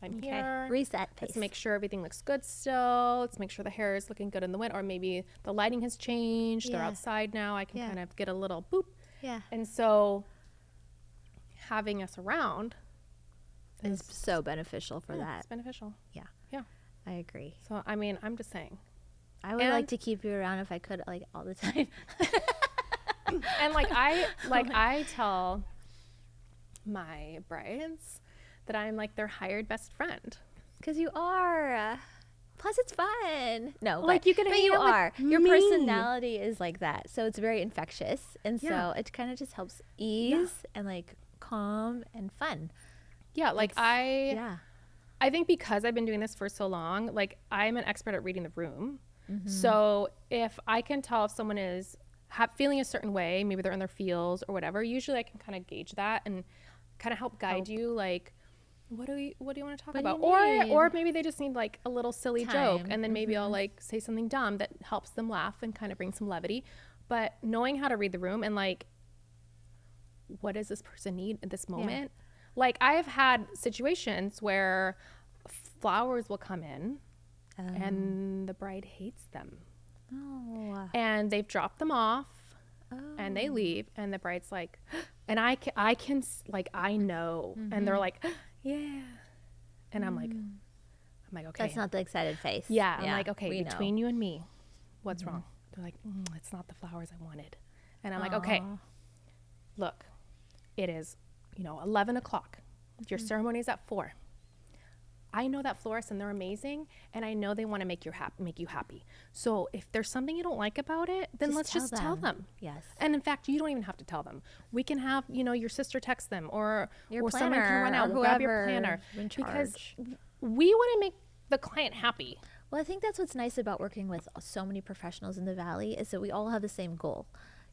S2: I'm here.
S1: Reset pace.
S2: Let's make sure everything looks good still. Let's make sure the hair is looking good in the wind, or maybe the lighting has changed. They're
S1: Yeah.
S2: outside now. I can
S1: Yeah.
S2: kind of get a little boop.
S1: Yeah.
S2: And so having us around
S1: It's so beneficial for that.
S2: it's beneficial.
S1: Yeah.
S2: Yeah.
S1: I agree.
S2: So, I'm just saying.
S1: I would like to keep you around if I could, like, all the time.
S2: And I tell my brides that I'm like their hired best friend.
S1: Because you are. Plus, it's fun. No,
S2: Like,
S1: but
S2: you can
S1: but
S2: hang
S1: you
S2: out with
S1: are. Your
S2: me.
S1: personality is like that, so it's very infectious, and
S2: Yeah.
S1: so it kind of just helps ease and like calm and fun.
S2: Yeah, like
S1: Yeah.
S2: I think because I've been doing this for so long, like I'm an expert at reading the room. So if I can tell if someone is feeling a certain way, maybe they're in their feels or whatever, usually I can kind of gauge that and kind of help guide you, like, what do you want to talk
S1: What do
S2: about?
S1: you need?
S2: Or maybe they just need like a little silly joke,
S1: Time.
S2: and then maybe I'll like say something dumb that helps them laugh and kind of bring some levity. But knowing how to read the room, and like what does this person need at this moment? Like I've had situations where flowers will come in and the bride hates them.
S1: Oh.
S2: And they've dropped them off and they leave and the bride's like, and I can like, I know. And they're like, yeah. And I'm like, okay.
S1: That's not the excited face.
S2: Yeah. I'm like, okay, between
S1: know.
S2: you and me, what's wrong? They're like, it's not the flowers I wanted. And I'm like, okay, look, it is, 11 o'clock. Your ceremony is at 4. I know that florist and they're amazing. And I know they want to make you happy. So if there's something you don't like about it, then let's just tell them.
S1: Yes.
S2: And in fact, you don't even have to tell them. We can have, your sister text them or
S1: Your
S2: someone can run out,
S1: or
S2: grab your
S1: whoever
S2: planner.
S1: in
S2: Because
S1: charge.
S2: we want to make the client happy.
S1: Well, I think that's what's nice about working with so many professionals in the Valley is that we all have the same goal.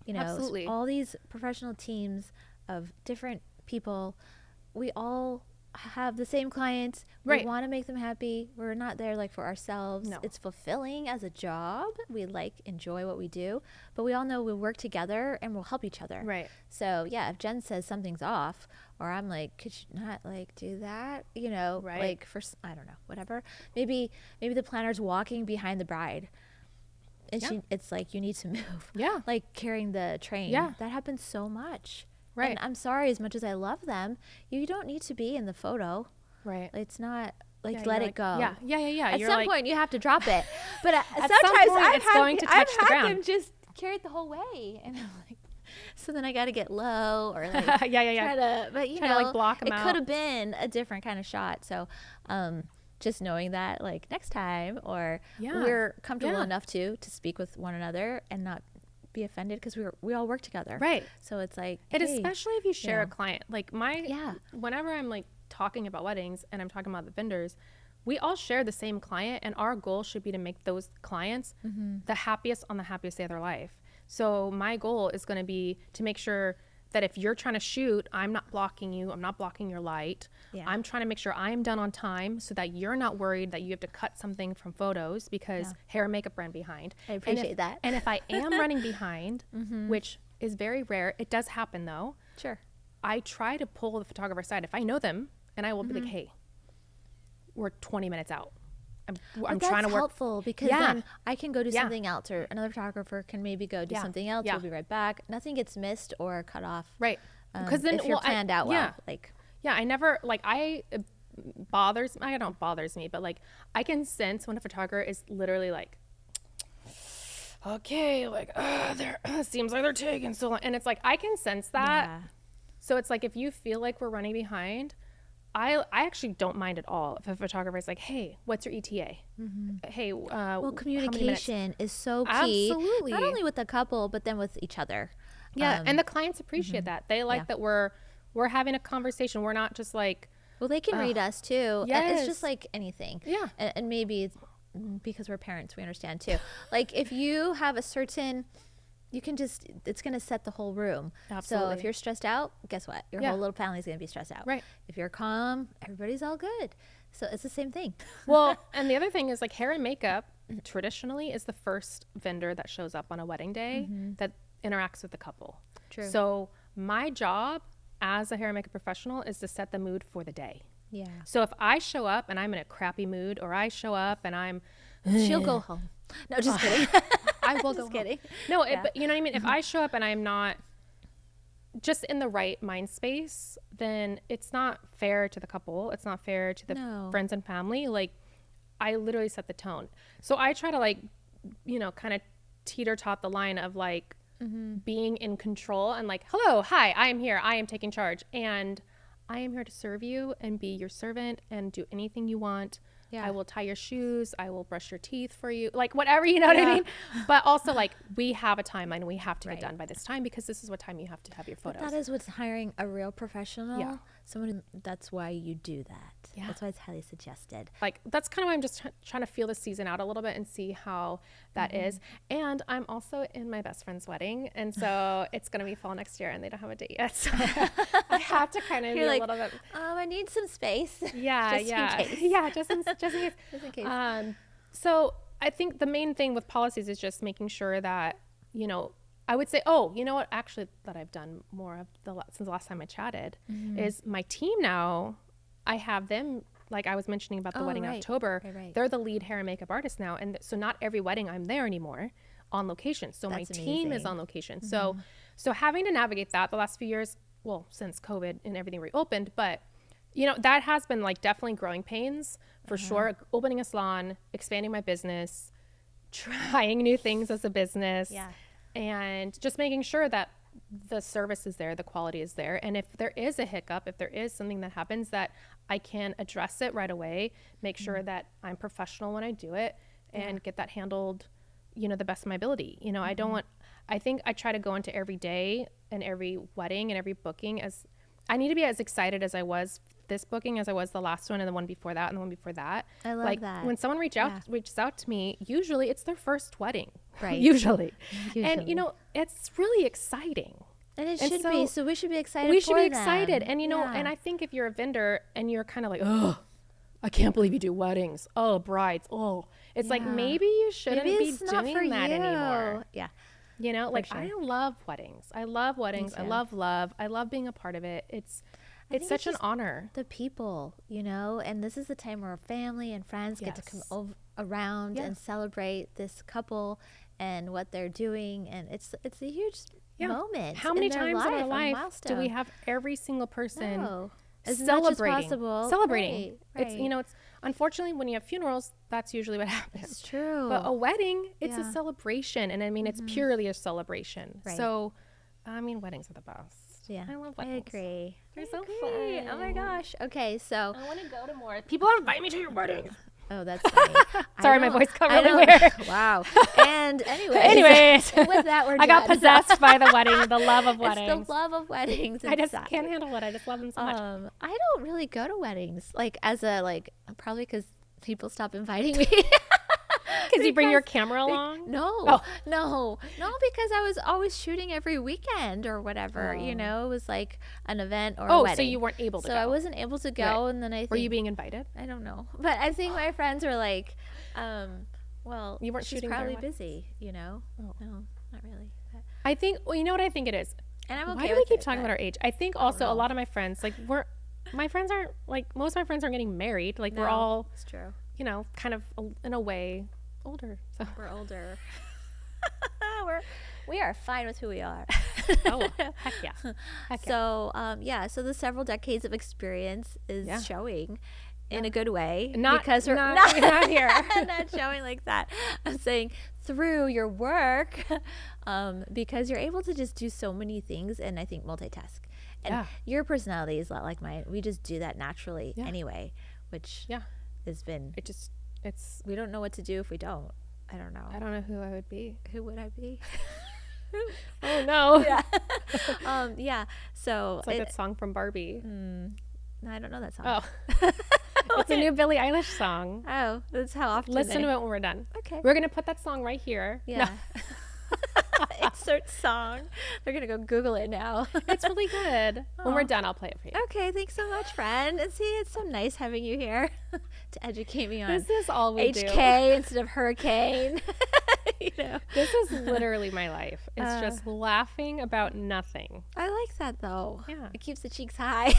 S2: Absolutely.
S1: All these professional teams of different people, we all have the same clients.
S2: Right.
S1: We want to make them happy. We're not there like for ourselves.
S2: No.
S1: It's fulfilling as a job. We enjoy what we do, but we all know we work together and we'll help each other.
S2: Right.
S1: So yeah, if Jen says something's off, or I'm like, could you not do that?
S2: Right.
S1: Like for, I don't know, whatever. Maybe the planner's walking behind the bride. And it's like, you need to move.
S2: Yeah.
S1: Like carrying the train.
S2: Yeah.
S1: That happens so much.
S2: Right.
S1: And I'm sorry, as much as I love them, you don't need to be in the photo.
S2: Right.
S1: It's not like,
S2: Yeah,
S1: let
S2: you're
S1: it go.
S2: Yeah.
S1: At
S2: You're
S1: some
S2: like,
S1: point, you have to drop it. But
S2: some
S1: sometimes
S2: point,
S1: I've
S2: it's
S1: had,
S2: going to touch
S1: I've
S2: the
S1: had
S2: ground.
S1: them just carry it the whole way. And I'm like, so then I got to get low or like
S2: Yeah.
S1: try to, but
S2: Try to, like, block 'em
S1: it
S2: out.
S1: could have been a different kind of shot. So, just knowing that like next time, or we're comfortable enough to speak with one another and not be offended because we all work together.
S2: Right.
S1: So it's like,
S2: And
S1: hey,
S2: especially if you share a client, like
S1: Yeah.
S2: whenever I'm like talking about weddings and I'm talking about the vendors, we all share the same client and our goal should be to make those clients the happiest on the happiest day of their life. So my goal is going to be to make sure that if you're trying to shoot, I'm not blocking you. I'm not blocking your light.
S1: Yeah.
S2: I'm trying to make sure I'm done on time so that you're not worried that you have to cut something from photos because hair and makeup ran behind.
S1: I appreciate that.
S2: And if I am running behind, which is very rare, it does happen though.
S1: Sure.
S2: I try to pull the photographer aside if I know them, and I will be like, hey, we're 20 minutes out. I'm trying to work.
S1: Helpful because then I can go do something else, or another photographer can maybe go do something else. We'll be right back. Nothing gets missed or cut off.
S2: Right. Because then
S1: if you're planned out well,
S2: I never it bothers me, but like I can sense when a photographer is literally like, okay, like seems like they're taking so long, and it's like I can sense that.
S1: Yeah.
S2: So it's like if you feel like we're running behind, I actually don't mind at all if a photographer is like, hey, what's your ETA? Hey,
S1: well, communication is so key.
S2: Absolutely.
S1: Not only with the couple, but then with each other.
S2: Yeah, and the clients appreciate that. They like that we're having a conversation. We're not just like,
S1: well, they can read us too.
S2: Yes.
S1: It's just like anything.
S2: Yeah.
S1: And maybe it's because we're parents, we understand too. Like if you have a certain, it's going to set the whole room.
S2: Absolutely.
S1: So if you're stressed out, guess what? Your whole little family is going to be stressed out.
S2: Right.
S1: If you're calm, everybody's all good. So it's the same thing.
S2: Well, and the other thing is like hair and makeup traditionally is the first vendor that shows up on a wedding day that interacts with the couple.
S1: True.
S2: So my job as a hair and makeup professional is to set the mood for the day.
S1: Yeah.
S2: So if I show up and I'm in a crappy mood, or I show up and I'm,
S1: she'll go home. No, just kidding.
S2: I will
S1: just
S2: go
S1: kidding.
S2: home. No, but you know what I mean? If I show up and I'm not just in the right mind space, then it's not fair to the couple. It's not fair to the friends and family. Like I literally set the tone. So I try to like, kind of teeter-tot the line of like being in control and like, hello, hi, I am here. I am taking charge. And I am here to serve you and be your servant and do anything you want. Yeah. I will tie your shoes. I will brush your teeth for you. Like whatever, you know what I mean? But also like we have a timeline. We have to get done by this time because this is what time you have to have your photos.
S1: But that is what's hiring a real professional.
S2: Yeah.
S1: Someone, that's why you do that. Yeah. That's why it's highly suggested.
S2: Like that's kind of why I'm just trying to feel the season out a little bit and see how that is. And I'm also in my best friend's wedding. And so it's going to be fall next year and they don't have a date yet. So I have to kind of be like, a little bit.
S1: I need some space.
S2: Yeah.
S1: Just in case.
S2: Yeah. Just in case.
S1: Just in case.
S2: So I think the main thing with policies is just making sure that, I would say, oh, you know what? Actually, that I've done more of since the last time I chatted is my team now. I have them, like I was mentioning about the wedding in October.
S1: Right.
S2: They're the lead hair and makeup artist now, and so not every wedding I'm there anymore on location. So
S1: That's
S2: my team is
S1: amazing.
S2: on location. So having to navigate that the last few years, well, since COVID and everything reopened, but that has been like definitely growing pains for sure. Opening a salon, expanding my business, trying new things as a business, and just making sure that the service is there, the quality is there. And if there is a hiccup, if there is something that happens, that I can address it right away, make sure that I'm professional when I do it and get that handled, the best of my ability. I think I try to go into every day and every wedding and every booking as I need to be as excited as I was this booking as I was the last one and the one before that and the one before that.
S1: I love that.
S2: When someone reaches out to me, usually it's their first wedding.
S1: Right.
S2: Usually. And it's really exciting.
S1: And it should be. So we should be excited.
S2: We should be
S1: them.
S2: excited. And and I think if you're a vendor and you're kind of like, oh, I can't believe you do weddings. Oh, brides. Oh, it's like maybe you shouldn't be doing that anymore.
S1: Yeah.
S2: I love weddings. I love weddings. I love love. I love being a part of it. It's such an honor.
S1: The people, and this is the time where family and friends get to come around and celebrate this couple and what they're doing, and it's a huge moment.
S2: How many times in our life do we have every single person celebrating?
S1: Right.
S2: It's unfortunately when you have funerals, that's usually what happens.
S1: It's true.
S2: But a wedding, it's a celebration, and it's purely a celebration.
S1: Right.
S2: So, weddings are the best.
S1: Yeah,
S2: I love weddings.
S1: I agree.
S2: They're so fun.
S1: Oh my gosh. Okay, so
S2: I want to go to more. People invite me to your weddings.
S1: Oh, that's funny.
S2: Sorry, my voice got really weird.
S1: Wow. And
S2: anyways,
S1: with that, we're done.
S2: I got possessed by the wedding, the love of weddings.
S1: It's the love of weddings.
S2: I just can't handle it. I just love them so much.
S1: I don't really go to weddings, probably because people stop inviting me.
S2: Because you bring your camera along?
S1: No, because I was always shooting every weekend or whatever. It was like an event or a wedding.
S2: So you weren't able to go.
S1: So I wasn't able to go, and then
S2: Were you being invited?
S1: I don't know, but I think my friends were like, well,
S2: you weren't
S1: she's
S2: shooting
S1: probably busy, Oh. No, not really. But
S2: I think, you know what I think it is?
S1: And I'm okay.
S2: Why do we keep talking about our age? I think also a lot of my friends, my friends aren't, most of my friends aren't getting married. We're all,
S1: it's true.
S2: Kind of in a way older. So
S1: we're older. We are fine with who we are.
S2: Oh, heck yeah.
S1: So, so the several decades of experience is showing in a good way.
S2: Because we're
S1: not here. Not showing like that. I'm saying through your work, because you're able to just do so many things and I think multitask. And your personality is a lot like mine. We just do that naturally anyway, which has been... we don't know what to do if we don't. I don't know.
S2: I don't know who I would be.
S1: Who would I be?
S2: Oh no.
S1: Yeah. So
S2: it's like that song from Barbie.
S1: I don't know that song.
S2: Oh. It's a new Billie Eilish song.
S1: Oh, that's how often.
S2: Listen to it when we're done.
S1: Okay.
S2: We're gonna put that song right here.
S1: Yeah. No. Insert song. They're gonna go Google it now.
S2: It's really good. When we're done, I'll play it for you.
S1: Okay, thanks so much, friend. And see, it's so nice having you here to educate me on
S2: this is all we do.
S1: HK instead of hurricane.
S2: This is literally my life. It's just laughing about nothing.
S1: I like that though.
S2: Yeah,
S1: it keeps the cheeks high.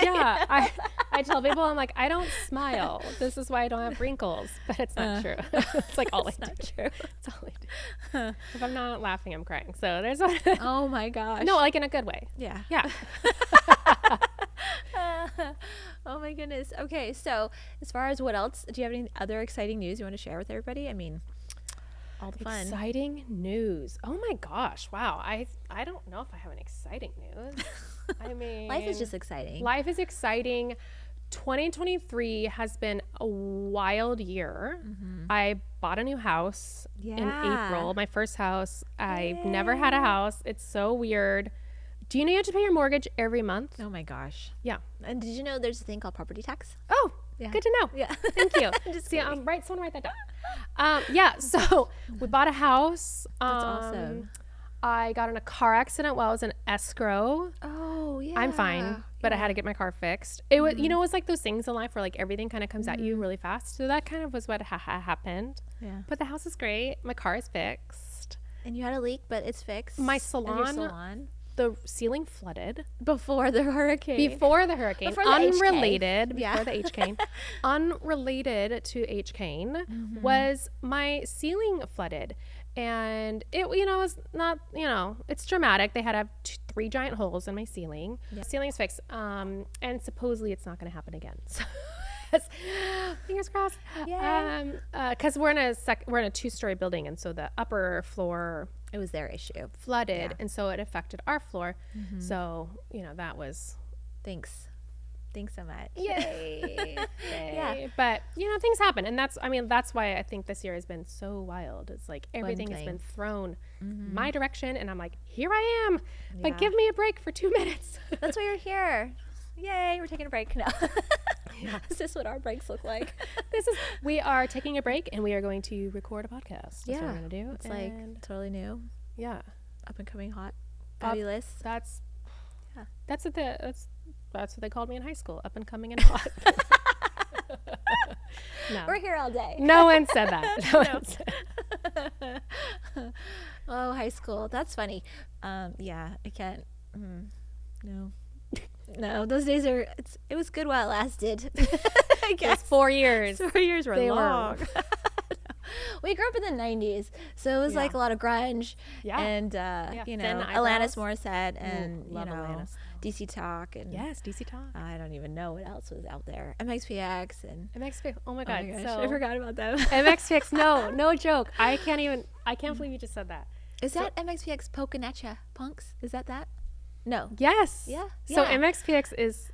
S2: Yeah, I tell people, I'm like, I don't smile. This is why I don't have wrinkles. But it's not true. It's like all I do.
S1: It's not true.
S2: It's all I do. If I'm not laughing, I'm crying. So there's
S1: oh my gosh.
S2: No, like in a good way.
S1: Yeah.
S2: Yeah.
S1: Oh my goodness. Okay, so as far as what else, do you have any other exciting news you want to share with everybody? I mean, all the fun.
S2: Exciting news. Oh my gosh. Wow. I don't know if I have an exciting news. I mean,
S1: life is just exciting.
S2: Life is exciting. 2023 has been a wild year. Mm-hmm. I bought a new house in April. My first house. I've never had a house. It's so weird. Do you know you have to pay your mortgage every month?
S1: Oh my gosh.
S2: Yeah.
S1: And did you know there's a thing called property tax?
S2: Oh, good to know.
S1: Yeah.
S2: Thank you. Someone write that down. Yeah. So we bought a house.
S1: That's awesome.
S2: I got in a car accident while I was in escrow.
S1: Oh, yeah.
S2: I'm fine, but I had to get my car fixed. It was, it was like those things in life where like everything kind of comes at you really fast. So that kind of was what happened.
S1: Yeah.
S2: But the house is great. My car is fixed.
S1: And you had a leak, but it's fixed.
S2: My
S1: Of your
S2: salon, the ceiling flooded
S1: before the hurricane.
S2: before the hurricane.
S1: Before the HK.
S2: Unrelated,
S1: Yeah.
S2: before the H cane. Unrelated to H cane was my ceiling flooded. And it, was not, it's dramatic. They had to have 3 giant holes in my ceiling.
S1: Yeah.
S2: Ceiling's fixed. And supposedly it's not going to happen again. So fingers crossed.
S1: Yay.
S2: Because we're in a 2-story building, and so the upper floor
S1: It was their issue.
S2: flooded,
S1: Yeah.
S2: and so it affected our floor. So that was
S1: Thanks so much.
S2: yay.
S1: Yeah.
S2: But things happen, and that's why I think this year has been so wild. It's like everything has been
S1: thing.
S2: thrown my direction, and I'm like, here I am. Like,
S1: Yeah.
S2: give me a break for 2 minutes.
S1: That's why you're here. Yay, we're taking a break now. Is this what our breaks look like?
S2: We are taking a break, and we are going to record a podcast. That's what we're gonna do.
S1: It's like totally new,
S2: yeah,
S1: up and coming, hot, fabulous.
S2: that's
S1: Yeah.
S2: that's what they called me in high school, up and coming and hot. No,
S1: We're here all day.
S2: no one said that. No one said.
S1: Oh, high school. That's funny. Yeah, I can't. No. No, those days it was good while it lasted. I guess.
S2: 4 years.
S1: 4 years were
S2: They were.
S1: long. We grew up in the 90s, so it was like a lot of grunge.
S2: Yeah.
S1: And,
S2: Thin
S1: Alanis
S2: eyebrows.
S1: Morissette and,
S2: love Alanis.
S1: DC Talk. And
S2: Yes, DC Talk.
S1: I don't even know what else was out there. MXPX and...
S2: MXPX. Oh my
S1: Oh
S2: god.
S1: my gosh,
S2: So
S1: I forgot about them.
S2: MXPX. No joke. I can't believe you just said that.
S1: Is that MXPX Poking at Ya Punks? Is that? No.
S2: Yes.
S1: Yeah.
S2: So
S1: Yeah.
S2: MXPX is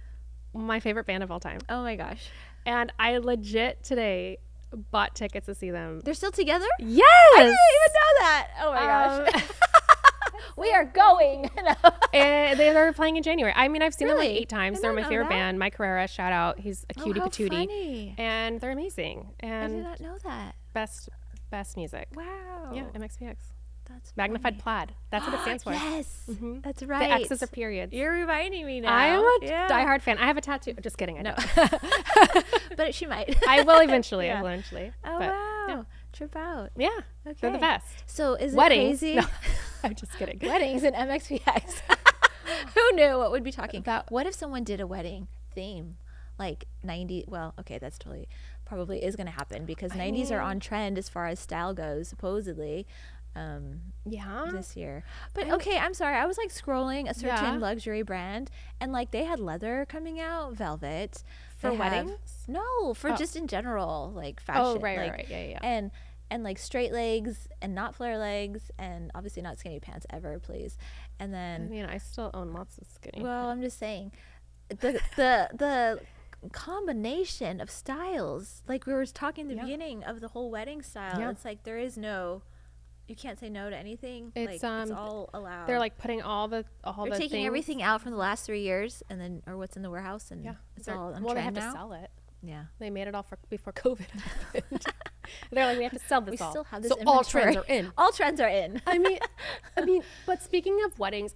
S2: my favorite band of all time.
S1: Oh my gosh.
S2: And I legit today bought tickets to see them.
S1: They're still together?
S2: Yes.
S1: I didn't even know that. Oh my gosh. We are going.
S2: And they're playing in January. I mean, I've seen them like
S1: Really?
S2: 8 times.
S1: I
S2: They're
S1: didn't
S2: my
S1: know
S2: favorite
S1: that.
S2: band. Mike Herrera, shout out. He's a cutie
S1: how
S2: patootie.
S1: funny.
S2: And they're amazing.
S1: I did
S2: And
S1: not know that.
S2: best music.
S1: Wow.
S2: Yeah, MXPX.
S1: That's
S2: Magnified
S1: funny.
S2: Plaid. That's what it stands for.
S1: Yes.
S2: Mhm.
S1: That's
S2: The
S1: right.
S2: X's are periods.
S1: You're reminding me now.
S2: I am a
S1: Yeah.
S2: diehard fan. I have a tattoo. Just kidding. I
S1: No.
S2: don't.
S1: But she might.
S2: I will eventually.
S1: Yeah.
S2: I will eventually.
S1: Oh,
S2: But,
S1: wow. Trip out.
S2: Yeah.
S1: Okay.
S2: They're the best.
S1: So is it
S2: Weddings.
S1: crazy?
S2: No, I'm just kidding.
S1: Weddings and MXPX. Who knew what would be talking?
S2: That-
S1: What if someone did a wedding theme? Like 90, well, okay, that's totally, probably is going to happen because 90s are on trend as far as style goes, supposedly,
S2: Yeah.
S1: this year. But okay, I'm sorry. I was like scrolling a certain
S2: Yeah.
S1: luxury brand and like they had leather coming out, velvet.
S2: For
S1: They have-
S2: weddings?
S1: No, for
S2: Oh.
S1: just in general, like fashion.
S2: Oh, right,
S1: like,
S2: right. Yeah.
S1: And like straight legs and not flare legs and obviously not skinny pants ever, please. And
S2: I
S1: then
S2: mean, I still own lots of skinny.
S1: well, I'm just saying, the combination of styles, like we were talking at the
S2: Yeah.
S1: beginning of the whole wedding style.
S2: Yeah.
S1: It's like there is no, you can't say no to anything.
S2: It's,
S1: like, it's all allowed.
S2: They're like putting all the
S1: they're taking
S2: things.
S1: everything out from the last 3 years, and then or what's in the warehouse, and
S2: Yeah.
S1: it's
S2: They're-
S1: all on
S2: well, they have
S1: trend
S2: to
S1: now.
S2: sell it.
S1: Yeah,
S2: They made it all before COVID happened. They're like, we have to sell this
S1: we
S2: all.
S1: still have this.
S2: So all trends are
S1: inventory.
S2: in.
S1: All trends are in.
S2: I mean, but speaking of weddings,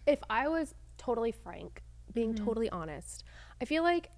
S2: if I was totally frank, being totally honest, I feel like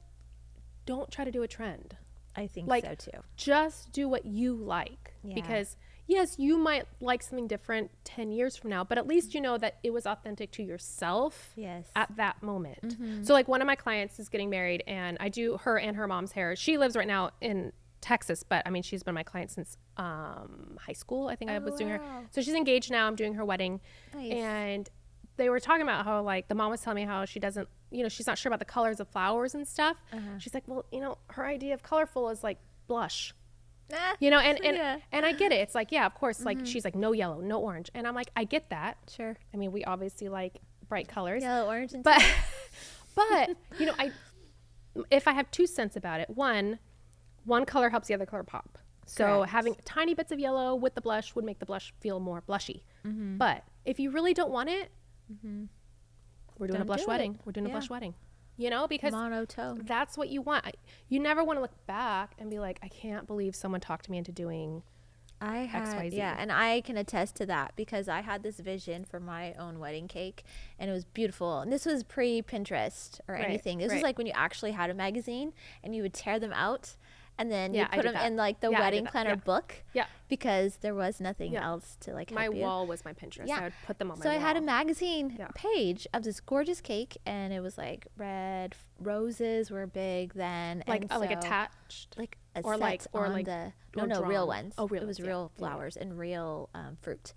S2: don't try to do a trend.
S1: I think
S2: Like,
S1: so too.
S2: Just do what you like.
S1: Yeah.
S2: Because yes, you might like something different 10 years from now, but at least you know that it was authentic to yourself
S1: Yes.
S2: at that moment. So like one of my clients is getting married and I do her and her mom's hair. She lives right now in Texas, but I mean, she's been my client since high school. I think I was doing her.
S1: wow.
S2: So she's engaged now. I'm doing her wedding.
S1: Nice.
S2: And they were talking about how like the mom was telling me how she doesn't, she's not sure about the colors of flowers and stuff. She's like, well, her idea of colorful is like blush.
S1: Ah,
S2: And
S1: yeah.
S2: and I get it. It's like, yeah, of course, like she's like no yellow, no orange. And I'm like, I get that.
S1: Sure.
S2: I mean, we obviously like bright colors.
S1: Yellow, orange, and
S2: But if I have 2 cents about it, one color helps the other color pop. So
S1: Correct.
S2: having tiny bits of yellow with the blush would make the blush feel more blushy. But if you really don't want it, we're doing a
S1: Don't
S2: blush
S1: do
S2: wedding.
S1: it.
S2: We're doing a
S1: Yeah.
S2: blush wedding. Because
S1: monotone.
S2: that's what you want. You never want to look back and be like, I can't believe someone talked me into doing
S1: I had,
S2: XYZ.
S1: yeah, and I can attest to that because I had this vision for my own wedding cake, and it was beautiful. And this was pre-Pinterest or
S2: Right,
S1: anything. This was
S2: right.
S1: like when you actually had a magazine, and you would tear them out, and then
S2: Yeah,
S1: you
S2: I
S1: put
S2: did
S1: them
S2: that.
S1: in like the
S2: Yeah, I did
S1: wedding
S2: that.
S1: planner
S2: Yeah.
S1: book.
S2: Yeah.
S1: Because there was nothing
S2: Yeah.
S1: else to like
S2: My
S1: help you.
S2: wall was my Pinterest.
S1: Yeah.
S2: I would put them on my
S1: So
S2: wall.
S1: I had a magazine
S2: Yeah.
S1: page of this gorgeous cake, and it was like red roses were big then,
S2: like
S1: and
S2: like
S1: so,
S2: attached.
S1: like a
S2: or
S1: set
S2: like- or
S1: on
S2: like-
S1: the
S2: or
S1: real
S2: drawn.
S1: ones.
S2: Oh, real
S1: It was
S2: ones, yeah.
S1: real
S2: Yeah, yeah.
S1: flowers and real fruit,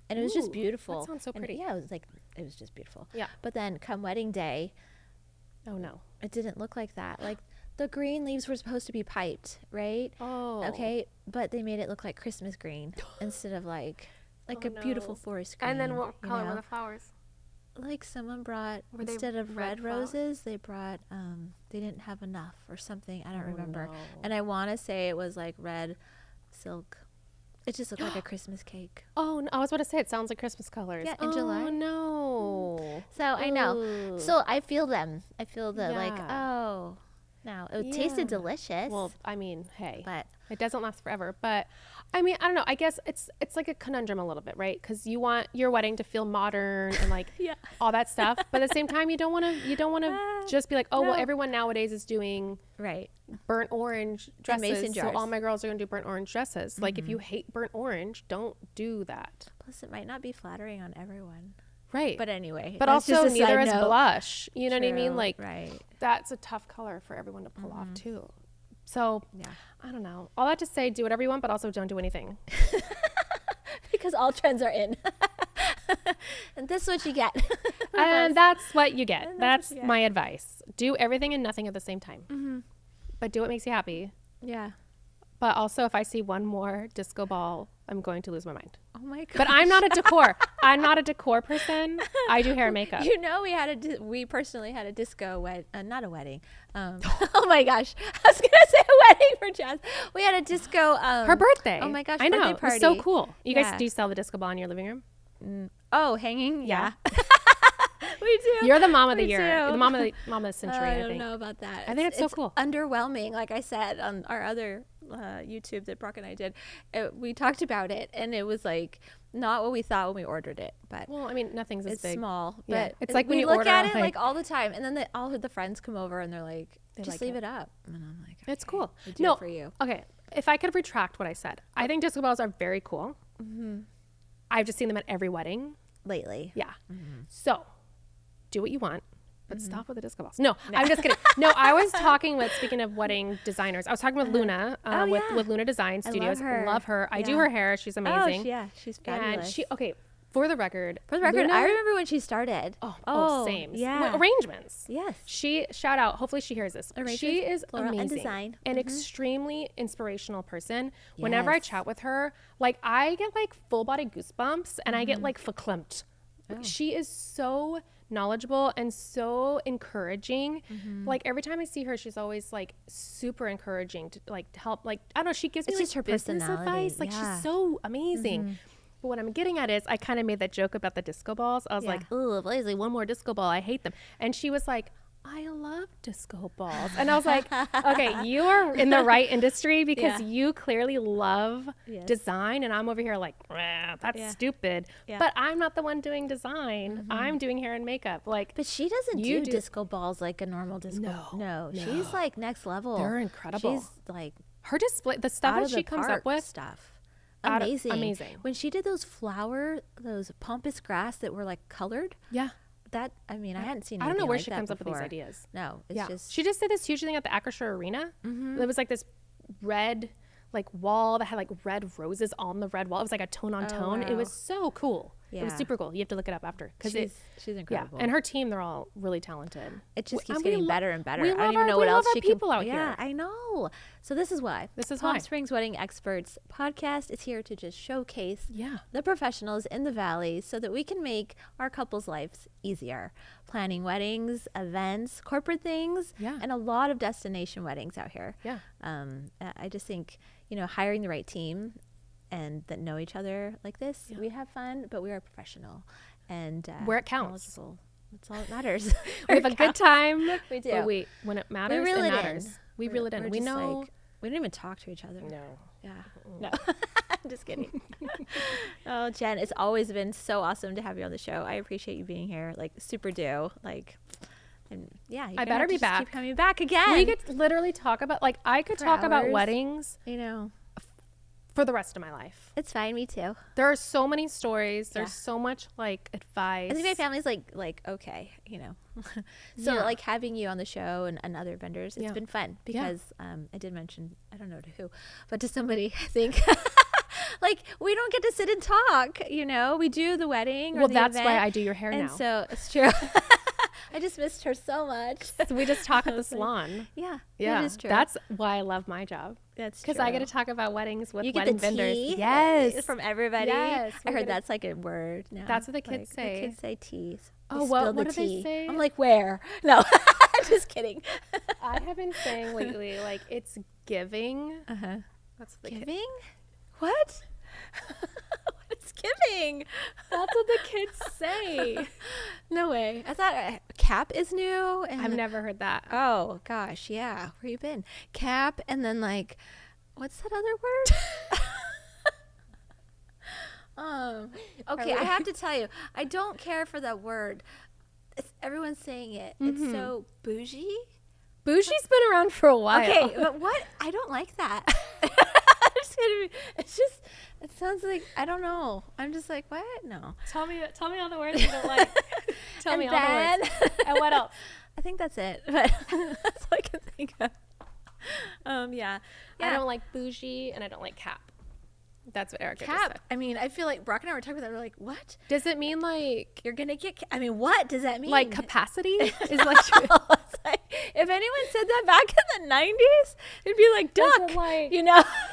S1: and it was just
S2: Ooh,
S1: beautiful.
S2: that sounds so
S1: And
S2: pretty.
S1: yeah, it was just beautiful.
S2: Yeah.
S1: But then come wedding day,
S2: Oh no.
S1: it didn't look like that. Like the green leaves were supposed to be piped, right?
S2: Oh.
S1: Okay, but they made it look like Christmas green instead of like
S2: Oh,
S1: a beautiful
S2: no.
S1: forest green.
S2: And then what
S1: you
S2: color
S1: know?
S2: were the flowers?
S1: Like someone brought,
S2: Were they
S1: instead of
S2: red
S1: red
S2: flowers?
S1: roses, they brought they didn't have enough or something. I don't
S2: Oh,
S1: remember.
S2: no.
S1: And I want to say it was like red silk. It just looked like a Christmas cake.
S2: Oh, no, I was about to say it sounds like Christmas colors.
S1: Yeah, in July.
S2: Oh no.
S1: So I know.
S2: Ooh.
S1: So I feel them. I feel the like,
S2: Yeah.
S1: oh, no, it tasted
S2: Yeah.
S1: delicious.
S2: Well, I mean, hey,
S1: but
S2: it doesn't last forever. But I mean, I don't know. I guess it's like a conundrum a little bit, right? Because you want your wedding to feel modern and like
S1: yeah.
S2: all that stuff, but at the same time, you don't want to just be like, oh, well,
S1: No.
S2: everyone nowadays is doing
S1: Right.
S2: burnt orange
S1: And
S2: dresses,
S1: mason
S2: so
S1: jars.
S2: all my girls are gonna do burnt orange dresses. Like, if you hate burnt orange, don't do that.
S1: Plus, it might not be flattering on everyone.
S2: Right.
S1: But anyway.
S2: But
S1: that's
S2: also,
S1: just a
S2: neither
S1: side
S2: is
S1: note.
S2: blush. You know what I mean?
S1: True,
S2: Like,
S1: right.
S2: that's a tough color for everyone to pull off too. So
S1: Yeah.
S2: I don't know. All that to say, do whatever you want, but also don't do anything.
S1: Because all trends are in. And this is what you get.
S2: And that's what you get.
S1: And
S2: That's
S1: that's what you get.
S2: my advice. Do everything and nothing at the same time. But do what makes you happy.
S1: Yeah.
S2: But also, if I see one more disco ball, I'm going to lose my mind.
S1: Oh my god.
S2: But I'm not a decor. I'm not a decor person. I do hair and makeup.
S1: You know, we personally had a disco not a wedding. Oh my gosh, I was gonna say a wedding for Jazz. We had a disco.
S2: Her birthday.
S1: Oh my gosh,
S2: I know.
S1: birthday
S2: It was
S1: party.
S2: so cool. You guys,
S1: Yeah.
S2: do you sell the disco ball in your living room?
S1: Oh, hanging.
S2: Yeah.
S1: We do.
S2: You're the mom of the
S1: We
S2: year.
S1: do.
S2: The mom of the century,
S1: I
S2: I
S1: don't
S2: think.
S1: know about that.
S2: I think it's so cool.
S1: Underwhelming, like I said on our other YouTube that Brock and I did. We talked about it, and it was like not what we thought when we ordered it. But
S2: Well, I mean, nothing's as
S1: it's
S2: big.
S1: small.
S2: Yeah.
S1: But
S2: It's like when
S1: we
S2: you
S1: look
S2: order,
S1: at it
S2: like-
S1: like all the time, and then all of the friends come over and they're like,
S2: They
S1: "Just
S2: like
S1: leave
S2: it.
S1: it up," and I'm like,
S2: It's
S1: "Okay,
S2: cool.
S1: we do
S2: No,
S1: it for you."
S2: Okay, if I could retract what I said, I think disco balls are very cool. I've just seen them at every wedding.
S1: Lately,
S2: Yeah. So, do what you want, but stop with the disco balls. No, I'm just kidding. No, I was talking with, speaking of wedding designers, I was talking with Luna
S1: Oh, yeah.
S2: with Luna Design
S1: I love
S2: Studios.
S1: her.
S2: Love her. I do
S1: Yeah.
S2: her hair. She's amazing.
S1: She's
S2: And
S1: fabulous.
S2: okay, for the record.
S1: For the record,
S2: Luna-
S1: I remember when she started.
S2: Oh, same.
S1: Yeah.
S2: Arrangements.
S1: Yes.
S2: She, shout out, hopefully she hears this.
S1: Arrangements,
S2: She is
S1: floral, and
S2: amazing.
S1: design.
S2: An extremely inspirational person. Whenever I
S1: Yes.
S2: chat with her, like I get like full body goosebumps and I get like verklempt. She is so knowledgeable and so encouraging. Like every time I see her, she's always like super encouraging to like to help. Like I don't know, she gives me
S1: It's
S2: like
S1: just her
S2: business
S1: personality.
S2: advice. Like
S1: Yeah.
S2: she's so amazing. But what I'm getting at is I kind of made that joke about the disco balls. I was
S1: Yeah.
S2: like, oh, Blazy, one more disco ball. I hate them. And she was like, I love disco balls. And I was like, okay, you are in the right industry because
S1: Yeah.
S2: you clearly love
S1: Yes.
S2: design. And I'm over here like, that's
S1: Yeah.
S2: stupid.
S1: Yeah.
S2: But I'm not the one doing design. I'm doing hair and makeup. Like,
S1: But she doesn't
S2: You
S1: do
S2: do-
S1: disco balls like a normal disco. No, she's like next level.
S2: They're incredible.
S1: She's like
S2: her display, the stuff
S1: out
S2: that
S1: of
S2: she
S1: the
S2: comes
S1: park
S2: up with.
S1: stuff.
S2: Out of-
S1: Amazing.
S2: amazing.
S1: When she did those pampas grass that were like colored,
S2: Yeah.
S1: that I mean, I hadn't seen.
S2: I don't know
S1: anything
S2: where
S1: like
S2: she
S1: that
S2: comes up with these
S1: before.
S2: ideas.
S1: No, it's
S2: Yeah.
S1: just
S2: She just did this huge thing at the Acrisure Arena. There was like this red like wall that had like red roses on the red wall. It was like a tone on tone. It
S1: wow.
S2: was so cool. It was
S1: Yeah.
S2: super cool. You have to look it up after because it
S1: she's
S2: yeah.
S1: incredible.
S2: And her team, they're all really talented.
S1: It just
S2: We-
S1: keeps
S2: and we
S1: getting
S2: lo-
S1: better and better.
S2: we
S1: I don't
S2: love
S1: even
S2: our-
S1: know
S2: we
S1: what
S2: love
S1: else
S2: our
S1: she
S2: people
S1: can.
S2: out
S1: Yeah,
S2: here.
S1: I know. So this is why.
S2: This is
S1: Palm
S2: why.
S1: Springs Wedding Experts podcast is here to just showcase
S2: Yeah.
S1: the professionals in the valley so that we can make our couples' lives easier. Planning weddings, events, corporate things,
S2: Yeah.
S1: and a lot of destination weddings out here.
S2: Yeah.
S1: I just think, hiring the right team and that know each other like this, we have fun, but we are professional and
S2: Where it counts.
S1: knowledgeable. That's all that matters.
S2: We have a good time.
S1: We do.
S2: But when it matters,
S1: reel
S2: it
S1: it in.
S2: matters. We reel it in.
S1: We're
S2: We
S1: just
S2: know.
S1: like, we don't even talk to each other.
S2: No.
S1: Yeah. No. I'm just kidding. Oh, Jen, it's always been so awesome to have you on the show. I appreciate you being here. Like, super do. Like, and yeah,
S2: I better be back.
S1: Keep coming back again.
S2: We could literally talk about, like, I could talk about weddings for the rest of my life.
S1: It's fine. Me too.
S2: There are so many stories. There's so much like advice.
S1: I think my family's like okay, so like having you on the show and other vendors, it's been fun because I did mention, I don't know to who, but to somebody, I think. Like, we don't get to sit and talk, we do the wedding.
S2: Well, that's why I do your hair now.
S1: And so it's true. I just missed her so much.
S2: So we just talk at the salon.
S1: Yeah.
S2: Yeah.
S1: That is true.
S2: That's why I love my job.
S1: That's true.
S2: Because I get to talk about weddings with
S1: you get
S2: wedding
S1: the
S2: vendors.
S1: tea
S2: Yes.
S1: From everybody.
S2: Yes.
S1: I heard that's like a word now.
S2: That's what the kids say.
S1: The kids say teas.
S2: Oh, what do they say?
S1: I'm like, where? No, just kidding.
S2: I have been saying lately, like, it's giving.
S1: Uh-huh.
S2: That's the
S1: giving? What? What is giving?
S2: That's what the kids say.
S1: No way. I thought cap is new. And
S2: I've never heard that.
S1: Oh, gosh. Yeah. Where you been? Cap and then like, what's that other word? Okay, I have to tell you, I don't care for that word. Everyone's saying it. It's so bougie.
S2: Bougie's been around for a while.
S1: Okay, but what? I don't like that. It's just, it sounds like, I don't know. I'm just like, what? No.
S2: Tell me all the words you don't like. Tell me all the words. And what else?
S1: I think that's it. But that's all I can think of. Yeah.
S2: I don't like bougie and I don't like cap. That's what Erica just said.
S1: I mean, I feel like Brock and I were talking about that. We're like, what?
S2: Does it mean like
S1: you're going to get, what does that mean?
S2: Like capacity? Is like,
S1: if anyone said that back in the 90s, it'd be like, duck,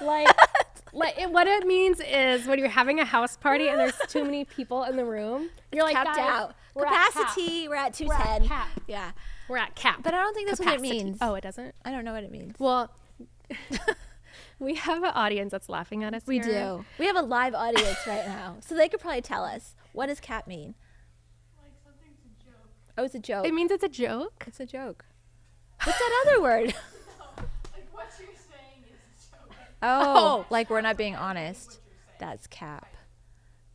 S2: like what it means is when you're having a house party and there's too many people in the room, you're like,
S1: capped out. Capacity, we're at 210.
S2: Cap.
S1: Yeah.
S2: We're at cap.
S1: But I don't think that's what it means.
S2: Oh, it doesn't?
S1: I don't know what it means.
S2: Well, we have an audience that's laughing at us.
S1: We do. We have a live audience right now. So they could probably tell us. What does cap mean?
S2: Like something's a joke.
S1: Oh, it's a joke.
S2: It means it's a joke?
S1: It's a joke. What's that other word?
S2: No, like what you're saying is a joke.
S1: Oh, like we're not being honest. That's cap.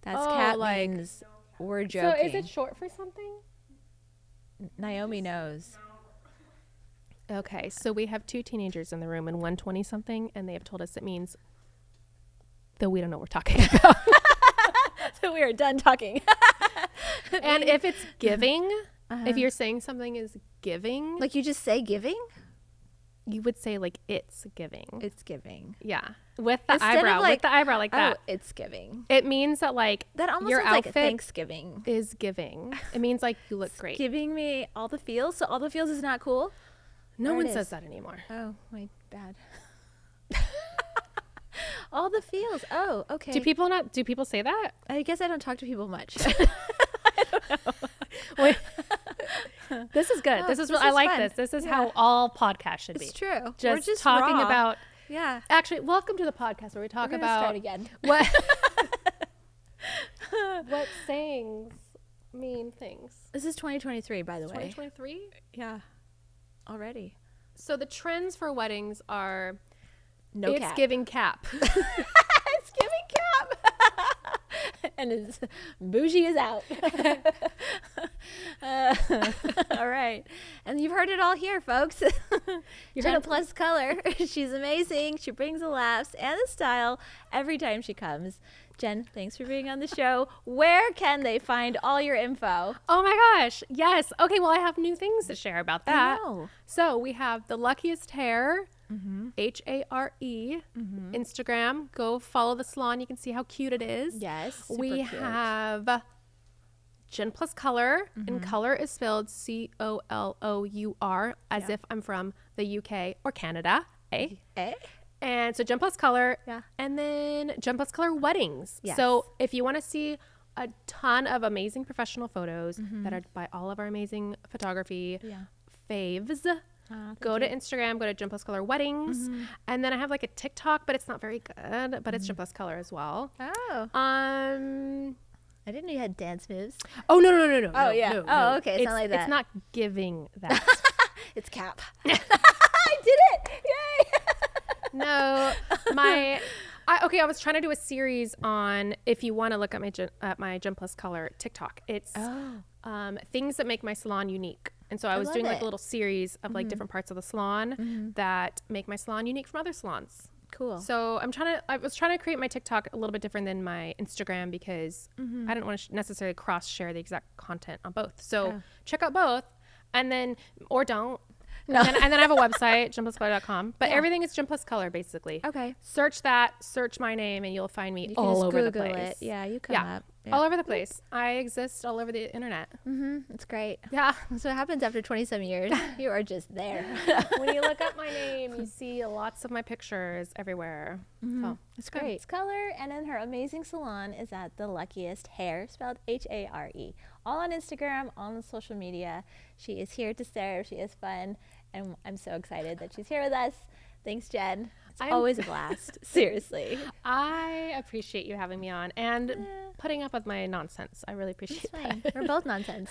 S1: That's cap means we're joking.
S2: So is it short for something?
S1: Naomi knows.
S2: Okay, so we have 2 teenagers in the room and 1 20-something, and they have told us it means that we don't know what we're talking about.
S1: So we are done talking.
S2: And if it's giving, if you're saying something is giving.
S1: Like you just say giving?
S2: You would say like it's giving.
S1: It's giving.
S2: Yeah. With the
S1: Instead
S2: eyebrow.
S1: of like,
S2: with the eyebrow like that.
S1: Oh, it's giving.
S2: It means that like
S1: that almost
S2: your
S1: sounds
S2: outfit
S1: like Thanksgiving
S2: is giving. It means like you look great.
S1: Giving me all the feels. So all the feels is not cool?
S2: No one says that anymore.
S1: Oh, my bad. All the feels. Oh, okay.
S2: Do people say that?
S1: I guess I don't talk to people much.
S2: I don't know. Wait. This is good. This is I like
S1: fun.
S2: this. This is how all podcasts should be.
S1: It's true.
S2: Just,
S1: We're just
S2: talking
S1: raw.
S2: about.
S1: Yeah.
S2: Actually, welcome to the podcast where we talk about
S1: start again.
S2: what what sayings mean things.
S1: This is 2023, by the way.
S2: 2023?
S1: Yeah. Already.
S2: So the trends for weddings are
S1: It's
S2: cap. Giving cap.
S1: It's giving cap. And it's bougie is out. All right. And you've heard it all here, folks. Jenna Plus Color. She's amazing. She brings the laughs and the style every time she comes. Jen, thanks for being on the show. Where can they find all your info?
S2: Oh my gosh. Yes. Okay. Well, I have new things to share about that.
S1: I know.
S2: So we have the Luckiest Hare, Hare, Instagram. Go follow the salon. You can see how cute it is.
S1: Yes.
S2: We have Jen Plus Color, and color is spelled Colour, as if I'm from the UK or Canada. And so Jen Plus Color, and then Jen Plus Color Weddings.
S1: Yes.
S2: So if you want to see a ton of amazing professional photos that are by all of our amazing photography faves, go to Instagram, go to Jen Plus Color Weddings, and then I have like a TikTok, but it's not very good, but it's Jen Plus Color as well.
S1: Oh.
S2: I
S1: didn't know you had dance moves.
S2: Oh no!
S1: Oh yeah.
S2: No.
S1: Oh okay. It's not like that.
S2: It's not giving that.
S1: It's cap. I did it! Yay!
S2: No, I was trying to do a series on, if you want to look at my Jen Plus Color TikTok. It's things that make my salon unique. And so I was
S1: love
S2: doing like
S1: it.
S2: a little series of like different parts of the salon that make my salon unique from other salons.
S1: Cool.
S2: So I was trying to create my TikTok a little bit different than my Instagram because I didn't want to necessarily cross share the exact content on both. So check out both and then, or don't.
S1: No.
S2: And then I have a website, gympluscolor.com, but
S1: Yeah.
S2: everything is Gym Plus Color basically.
S1: Okay.
S2: Search that, search my name, and you'll find me
S1: You can
S2: all
S1: just
S2: over the
S1: Google
S2: place.
S1: it. Yeah, you come up. Yeah.
S2: All over the place. I exist all over the internet.
S1: It's great.
S2: Yeah.
S1: That's what happens after 27 years. You are just there.
S2: When you look up my name, you see lots of my pictures everywhere. So
S1: It's great. It's color, and then her amazing salon is at the Luckiest Hare, spelled Hare. All on Instagram, all on social media. She is here to serve. She is fun, and I'm so excited that she's here with us. Thanks, Jen. It's always a blast. Seriously.
S2: I appreciate you having me on and putting up with my nonsense. I really appreciate
S1: It's fine.
S2: that.
S1: We're both nonsense.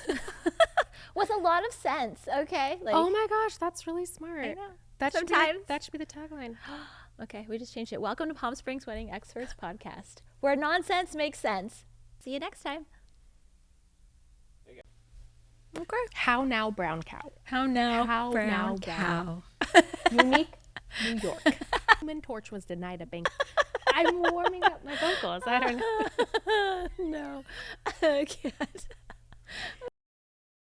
S1: With a lot of sense, okay? Like,
S2: Oh my gosh, that's really smart.
S1: I know.
S2: That should,
S1: Sometimes.
S2: that should be the tagline.
S1: Okay, we just changed it. Welcome to Palm Springs Wedding Experts Podcast, where nonsense makes sense. See you next time. Okay.
S2: How now, brown cow?
S1: How now,
S2: How
S1: brown
S2: now,
S1: cow.
S2: Unique, New York. Human Torch was denied a bank. I'm warming up my vocals. I don't know.
S1: No, I can't.